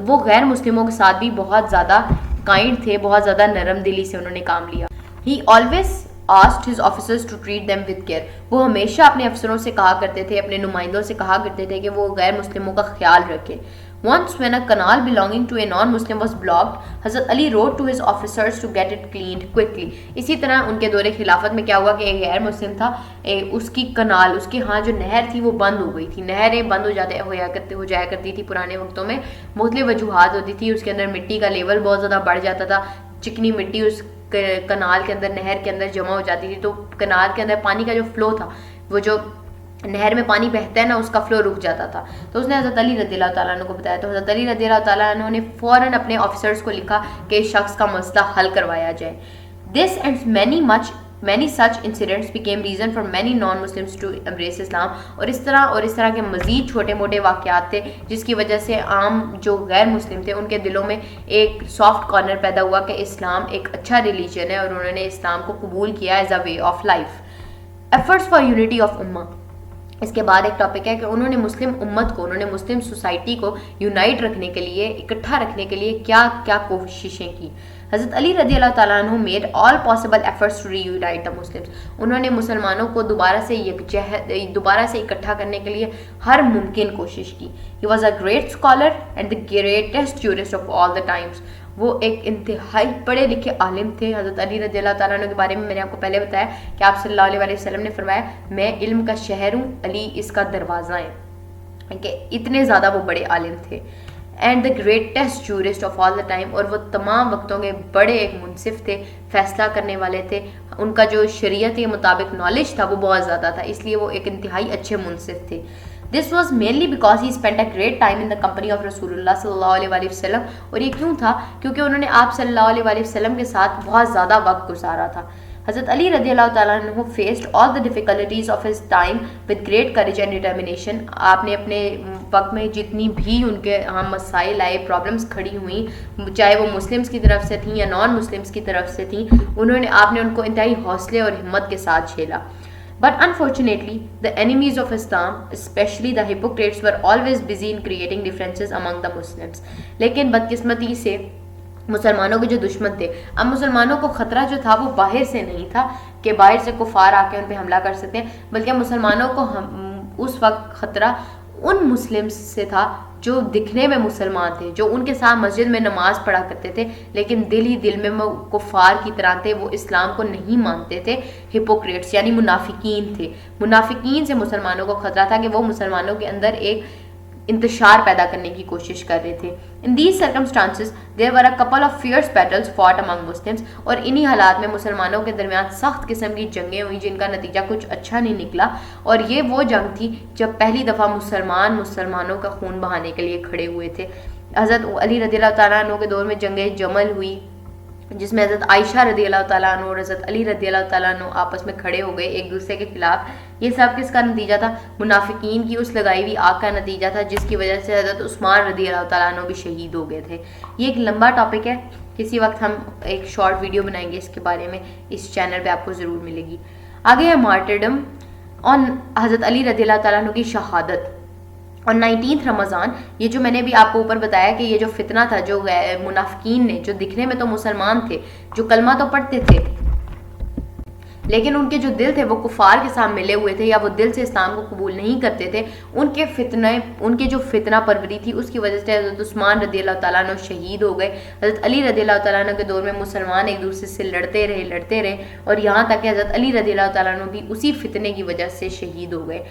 وہ غیر مسلموں کے ساتھ بھی بہت زیادہ کائنڈ تھے, بہت زیادہ نرم دلی سے انہوں نے کام لیا. He always asked his officers to treat them with care. وہ ہمیشہ اپنے افسروں سے کہا کرتے تھے, اپنے نمائندوں سے کہا کرتے تھے کہ وہ غیر مسلموں کا خیال رکھیں. Once when a canal belonging to a non-Muslim was blocked, Hazrat Ali wrote to his officers to get it cleaned quickly. اسی طرح ان کے دور خلافت میں کیا ہوا کہ ایک غیر مسلم تھا, اس کی کنال, اس کے ہاں جو نہر تھی وہ بند ہو گئی تھی. نہریں بند ہو جایا کرتی تھی پرانے وقتوں میں, مختلف وجوہات ہوتی تھی. اس کے اندر مٹی کا لیول بہت زیادہ بڑھ جاتا تھا, چکنی مٹی اس کنال کے اندر, نہر کے اندر جمع ہو جاتی تھی, تو کنال کے اندر پانی کا جو فلو تھا, وہ جو نہر میں پانی بہتا ہے نا, اس کا فلو رک جاتا تھا. تو اس نے حضرت علی رضی اللہ تعالیٰ عنہ کو بتایا. تو حضرت علی رضی اللہ تعالیٰ عنہ نے فوراً اپنے آفیسرز کو لکھا کہ اس شخص کا مسئلہ حل کروایا جائے. This and many such incidents became reason for many non-Muslims to embrace Islam. اور اس طرح کے مزید چھوٹے موٹے واقعات تھے جس کی وجہ سے عام جو غیر مسلم تھے ان کے دلوں میں ایک سافٹ کارنر پیدا ہوا کہ اسلام ایک اچھا ریلیجن ہے, اور انہوں نے اسلام کو قبول کیا as a way of life. Efforts for unity of امہ. اس کے بعد ایک ٹاپک ہے کہ انہوں نے مسلم امت کو, انہوں نے مسلم سوسائٹی کو یونائٹ رکھنے کے لیے, اکٹھا رکھنے کے لیے کیا کیا کوششیں کی. حضرت علی رضی اللہ تعالیٰ عنہ made all possible efforts to reunite the Muslims. انہوں نے مسلمانوں کو دوبارہ سے اکٹھا کرنے کے لیے ہر ممکن کوشش کی. He was a great scholar and the greatest jurist of all the Times. وہ ایک انتہائی پڑھے لکھے عالم تھے. حضرت علی رضی اللہ تعالیٰ عنہ کے بارے میں نے آپ کو پہلے بتایا کہ آپ صلی اللہ علیہ وسلم نے فرمایا میں علم کا شہر ہوں, علی اس کا دروازہ ہے, کہ اتنے زیادہ وہ بڑے عالم تھے. And the greatest jurist of all the time, اور وہ تمام وقتوں کے بڑے ایک منصف تھے, فیصلہ کرنے والے تھے. ان کا جو شریعت کے مطابق نالج تھا وہ بہت زیادہ تھا, اس لیے وہ ایک انتہائی اچھے منصف تھے. This was mainly because he spent a great time in the company of Rasulullah صلی اللہ علیہ وآلہ وسلم. اور یہ کیوں تھا؟ کیونکہ انہوں نے آپ صلی اللہ علیہ وآلہ وسلم کے ساتھ بہت زیادہ وقت گزارا تھا. حضرت علی رضی اللہ تعالیٰ عنہ faced all the difficulties of his time with great courage and determination. آپ نے اپنے وقت میں جتنی بھی ان کے ہاں مسائل آئے, پرابلمس کھڑی ہوئیں, چاہے وہ مسلمس کی طرف سے تھیں یا نان مسلمس کی طرف سے تھیں, آپ نے ان کو انتہائی حوصلے اور ہمت کے ساتھ جھیلا. But unfortunately, the enemies of Islam, especially the hypocrites, were always busy in creating differences among the Muslims. لیکن بدقسمتی سے مسلمانوں کے جو دشمن تھے, اب مسلمانوں کو خطرہ جو تھا وہ باہر سے نہیں تھا کہ باہر سے کفار آ کے ان پہ حملہ کر سکتے ہیں, بلکہ مسلمانوں کو اس وقت خطرہ ان مسلمس سے تھا جو دکھنے میں مسلمان تھے, جو ان کے ساتھ مسجد میں نماز پڑھا کرتے تھے, لیکن دل ہی دل میں وہ کفار کی طرح تھے, وہ اسلام کو نہیں مانتے تھے. ہپوکریٹس یعنی منافقین تھے. منافقین سے مسلمانوں کو خطرہ تھا کہ وہ مسلمانوں کے اندر ایک انتشار پیدا کرنے کی کوشش کر رہے تھے. In these circumstances, there were a couple of fierce battles fought among Muslims. اور انہی حالات میں مسلمانوں کے درمیان سخت قسم کی جنگیں ہوئیں جن کا نتیجہ کچھ اچھا نہیں نکلا. اور یہ وہ جنگ تھی جب پہلی دفعہ مسلمانوں کا خون بہانے کے لیے کھڑے ہوئے تھے. حضرت علی رضی اللہ تعالیٰ عنہ کے دور میں جنگ جمل ہوئی, جس میں حضرت عائشہ رضی اللہ تعالیٰ عنہ اور حضرت علی رضی اللہ تعالیٰ عنہ آپس میں کھڑے ہو گئے ایک دوسرے کے خلاف. یہ سب کس کا نتیجہ تھا؟ منافقین کی اس لگائی ہوئی آگ کا نتیجہ تھا, جس کی وجہ سے حضرت عثمان رضی اللہ تعالیٰ عنہ بھی شہید ہو گئے تھے. یہ ایک لمبا ٹاپک ہے, کسی وقت ہم ایک شارٹ ویڈیو بنائیں گے اس کے بارے میں, اس چینل پہ آپ کو ضرور ملے گی. آگے ہے مارٹرڈم آن حضرت علی رضی اللہ تعالیٰ عنہ کی شہادت. اور 19 رمضان, یہ جو میں نے بھی آپ کو اوپر بتایا کہ یہ جو فتنہ تھا, جو منافقین نے, جو دکھنے میں تو مسلمان تھے, جو کلمہ تو پڑھتے تھے لیکن ان کے جو دل تھے وہ کفار کے ساتھ ملے ہوئے تھے یا وہ دل سے اسلام کو قبول نہیں کرتے تھے. ان کے جو فتنہ پروری تھی اس کی وجہ سے حضرت عثمان رضی اللہ تعالیٰ عنہ شہید ہو گئے. حضرت علی رضی اللہ تعالیٰ عنہ کے دور میں مسلمان ایک دوسرے سے لڑتے رہے اور یہاں تک کہ حضرت علی رضی اللہ تعالیٰ عنہ بھی اسی فتنے کی وجہ سے شہید ہو گئے.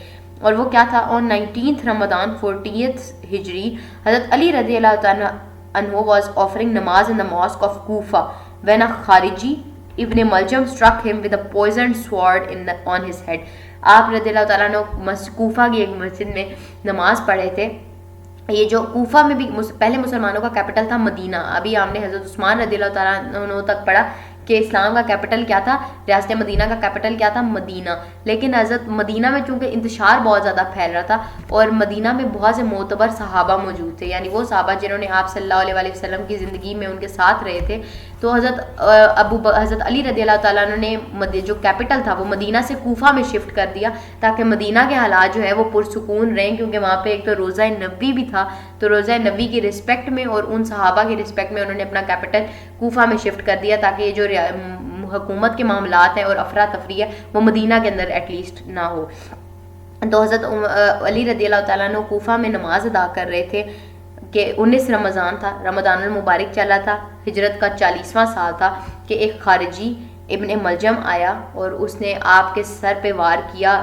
اور وہ کیا تھا؟ آن 19th رمضان 40th ہجری حضرت علی رضی اللہ تعالیٰ عنہ was offering namaz in the mosque of Kufa when a Khariji ابن ملجم struck him with a poisoned sword on his head. آپ رضی اللہ تعالیٰ نے کوفہ کی ایک مسجد میں نماز پڑھے تھے. یہ جو کوفہ میں بھی پہلے مسلمانوں کا کیپٹل تھا مدینہ. ابھی ہم نے حضرت عثمان رضی اللہ تعالیٰ عنہ تک پڑھا کہ اسلام کا کیپٹل کیا تھا, ریاست مدینہ کا کیپٹل کیا تھا, مدینہ. لیکن حضرت مدینہ میں چونکہ انتشار بہت زیادہ پھیل رہا تھا اور مدینہ میں بہت سے معتبر صحابہ موجود تھے, یعنی وہ صحابہ جنہوں نے آپ صلی اللہ علیہ وسلم کی زندگی میں ان کے ساتھ رہے تھے, تو حضرت علی رضی اللہ تعالیٰ عنہ نے جو کیپٹل تھا وہ مدینہ سے کوفہ میں شفٹ کر دیا تاکہ مدینہ کے حالات جو ہے وہ پرسکون رہیں, کیونکہ وہاں پہ ایک تو روضہ نبوی بھی تھا, تو روضہ نبوی کی رسپیکٹ میں اور ان صحابہ کی رسپیکٹ میں انہوں نے اپنا کیپٹل کوفہ میں شفٹ کر دیا تاکہ یہ جو حکومت کے معاملات ہیں اور افراتفری ہے وہ مدینہ کے اندر ایٹ لیسٹ نہ ہو. تو حضرت علی رضی اللہ تعالیٰ عنہ کوفہ میں نماز ادا کر رہے تھے کہ 19 رمضان تھا, رمضان المبارک چلا تھا, ہجرت کا 40واں سال تھا کہ ایک خارجی ابن ملجم آیا اور اس نے آپ کے سر پہ وار کیا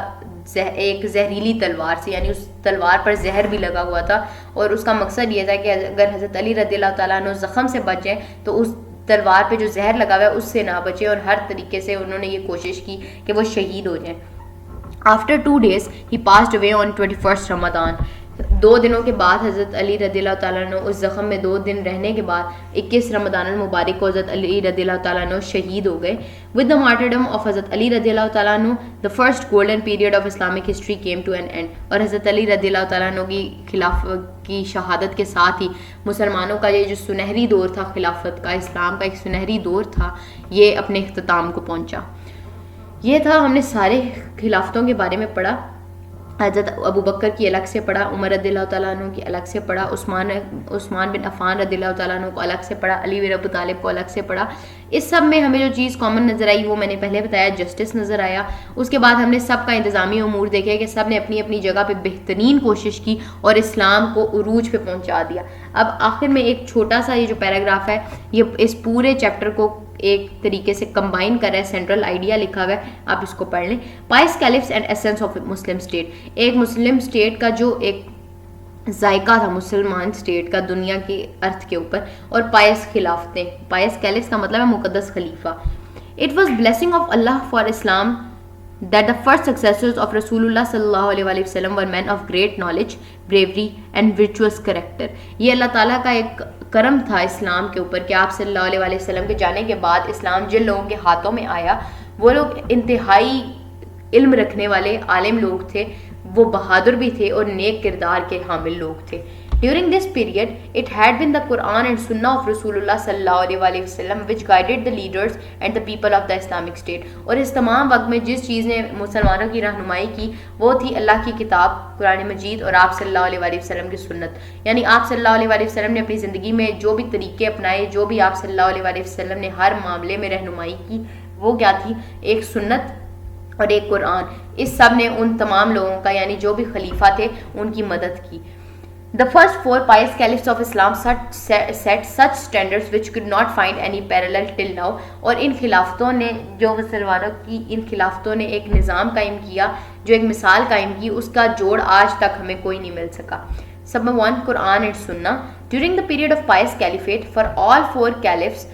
ایک زہریلی تلوار سے, یعنی اس تلوار پر زہر بھی لگا ہوا تھا اور اس کا مقصد یہ تھا کہ اگر حضرت علی رضی اللہ تعالیٰ عنہ زخم سے بچ جائیں تو اس تلوار پہ جو زہر لگا ہوا ہے اس سے نہ بچے, اور ہر طریقے سے انہوں نے یہ کوشش کی کہ وہ شہید ہو جائیں. After 2 days he passed away on 21st رمضان. 2 دنوں کے بعد حضرت علی رضی اللہ تعالیٰ عنہ اس زخم میں 2 دن رہنے کے بعد 21 رمضان المبارک کو حضرت علی رضی اللہ تعالیٰ عنہ شہید ہو گئے. With the martyrdom of حضرت علی رضی اللہ تعالیٰ عنہ the first golden period of Islamic history came to an end. اور حضرت علی رضی اللہ تعالیٰ عنہ کی خلافت کی شہادت کے ساتھ ہی مسلمانوں کا یہ جو سنہری دور تھا خلافت کا, اسلام کا ایک سنہری دور تھا, یہ اپنے اختتام کو پہنچا. یہ تھا, ہم نے سارے خلافتوں کے بارے میں پڑھا. حضرت ابو بکر کی الگ سے پڑھا, عمر رضی اللہ تعالیٰ عنہ کی الگ سے پڑھا, عثمان بن عفان رضی اللہ تعالیٰ عنہ کو الگ سے پڑھا, علی بن ابی طالب کو الگ سے پڑھا. اس سب میں ہمیں جو چیز کامن نظر آئی وہ میں نے پہلے بتایا, جسٹس نظر آیا. اس کے بعد ہم نے سب کا انتظامی امور دیکھے کہ سب نے اپنی اپنی جگہ پہ بہترین کوشش کی اور اسلام کو عروج پہ پہنچا دیا. اب آخر میں ایک چھوٹا سا یہ جو پیراگراف ہے یہ اس پورے چیپٹر کو ایک طریقے سے کمبائن کر رہا ہے, سینٹرل آئیڈیا لکھا ہوا ہے, آپ اس کو پڑھ لیں. Pious caliphs and essence of Muslim state. ایک مسلم اسٹیٹ کا جو ایک ذائقہ تھا مسلمان اسٹیٹ کا دنیا کے ارتھ کے اوپر, اور پائس خلافتیں. پائس کیلفس کا مطلب ہے مقدس خلیفہ. It was blessing of Allah for Islam that the first successors of Rasulullah sallallahu alaihi wasallam were men of great knowledge, bravery and virtuous character. یہ اللہ تعالیٰ کا ایک کرم تھا اسلام کے اوپر کہ آپ صلی اللہ علیہ وسلم کے جانے کے بعد اسلام جن لوگوں کے ہاتھوں میں آیا وہ لوگ انتہائی علم رکھنے والے عالم لوگ تھے, وہ بہادر بھی تھے اور نیک کردار کے حامل لوگ تھے. During this period, it had been the Quran and Sunnah of Rasulullah sallallahu alaihi wasallam which guided the leaders and the people of the Islamic State. اور اس تمام وقت میں جس چیز نے مسلمانوں کی رہنمائی کی وہ تھی اللہ کی کتاب قرآن مجید اور آپ صلی اللہ علیہ وسلم کی سنت. یعنی آپ صلی اللہ علیہ وسلم نے اپنی زندگی میں جو بھی طریقے اپنائے, جو بھی آپ صلی اللہ علیہ وسلم نے ہر معاملے میں رہنمائی کی, وہ کیا تھی؟ ایک سنت اور ایک قرآن. اس سب نے ان تمام لوگوں کا یعنی جو بھی خلیفہ تھے ان کی مدد کی. The first 4 pious caliphs of Islam set such standards which could not find any parallel till now. اور ان خلافتوں نے جو مسلمانوں کی ان خلافتوں نے ایک نظام قائم کیا, جو ایک مثال قائم کی, اس کا جوڑ آج تک ہمیں کوئی نہیں مل سکا. Number 1, Quran and Sunnah. During the period of pious caliphate, for all 4 caliphs,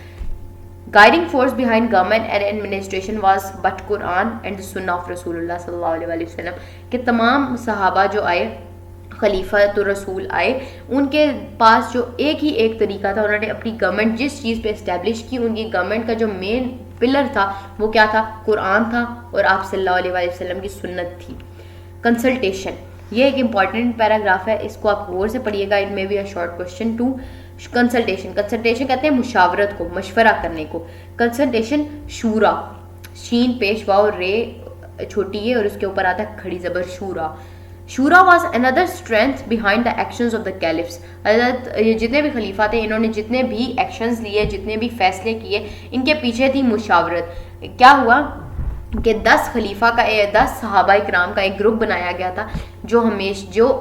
guiding force behind government and administration was but Quran and the Sunnah of Rasulullah sallallahu alaihi wasallam. کہ تمام صحابہ جو آئے, خلیفہ تو رسول آئے, ان کے پاس جو ایک ہی ایک طریقہ تھا, انہوں نے اپنی گورنمنٹ جس چیز پہ اسٹیبلش کی, ان کی گورنمنٹ کا جو مین پلر تھا وہ کیا تھا؟ قرآن تھا اور آپ صلی اللہ علیہ وسلم کی سنت تھی. کنسلٹیشن, یہ ایک امپورٹنٹ پیراگراف ہے, اس کو آپ غور سے پڑھیے گا. It may be a short question. 2, consultation. Consultation کہتے ہیں مشاورت کو, مشورہ کرنے کو. کنسلٹیشن شورا, شین پیش واو رے چھوٹی ہے اور اس کے اوپر آتا ہے کھڑی زبر شورا. شورا was another strength behind the actions of the caliphs. حضرت یہ جتنے بھی خلیفہ تھے انہوں نے جتنے بھی ایکشنز لیے, جتنے بھی فیصلے کیے, ان کے پیچھے تھی مشاورت. کیا ہوا کہ 10 خلیفہ کا 10 صحابہ اکرام کا ایک گروپ بنایا گیا تھا جو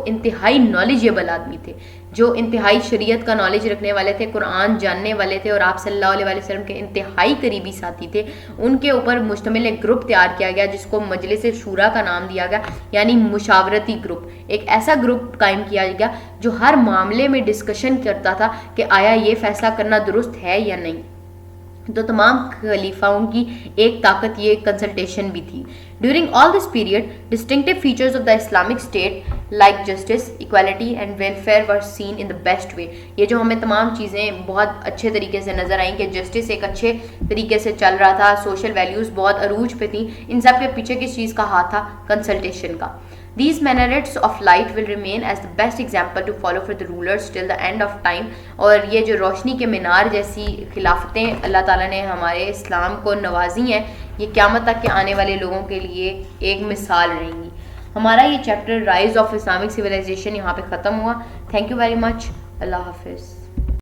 انتہائی نالجیبل آدمی تھے، جو انتہائی شریعت کا نالج رکھنے والے تھے، قرآن جاننے والے تھے اور آپ صلی اللہ علیہ وسلم کے انتہائی قریبی ساتھی تھے. ان کے اوپر مشتمل ایک گروپ تیار کیا گیا جس کو مجلس شورا کا نام دیا گیا، یعنی مشاورتی گروپ. ایک ایسا گروپ قائم کیا گیا جو ہر معاملے میں ڈسکشن کرتا تھا کہ آیا یہ فیصلہ کرنا درست ہے یا نہیں. تو تمام خلیفاؤں کی ایک طاقت یہ کنسلٹیشن بھی تھی. During all this period distinctive features of the Islamic state like justice, equality and welfare were seen in the best way. یہ جو ہمیں تمام چیزیں بہت اچھے طریقے سے نظر آئیں کہ جسٹس ایک اچھے طریقے سے چل رہا تھا، سوشل ویلیوز بہت عروج پہ تھیں. ان سب کے پیچھے کس چیز کا ہاتھ تھا؟ کنسلٹیشن کا. These minarets of light will remain as the best example to follow for the rulers till the end of time. اور یہ جو روشنی کے مینار جیسی خلافتیں اللہ تعالیٰ نے ہمارے اسلام کو نوازی ہیں، یہ قیامت تک کے آنے والے لوگوں کے لیے ایک مثال رہیں گی. ہمارا یہ chapter rise of Islamic civilization یہاں پہ ختم ہوا. Thank you very much. اللہ حافظ.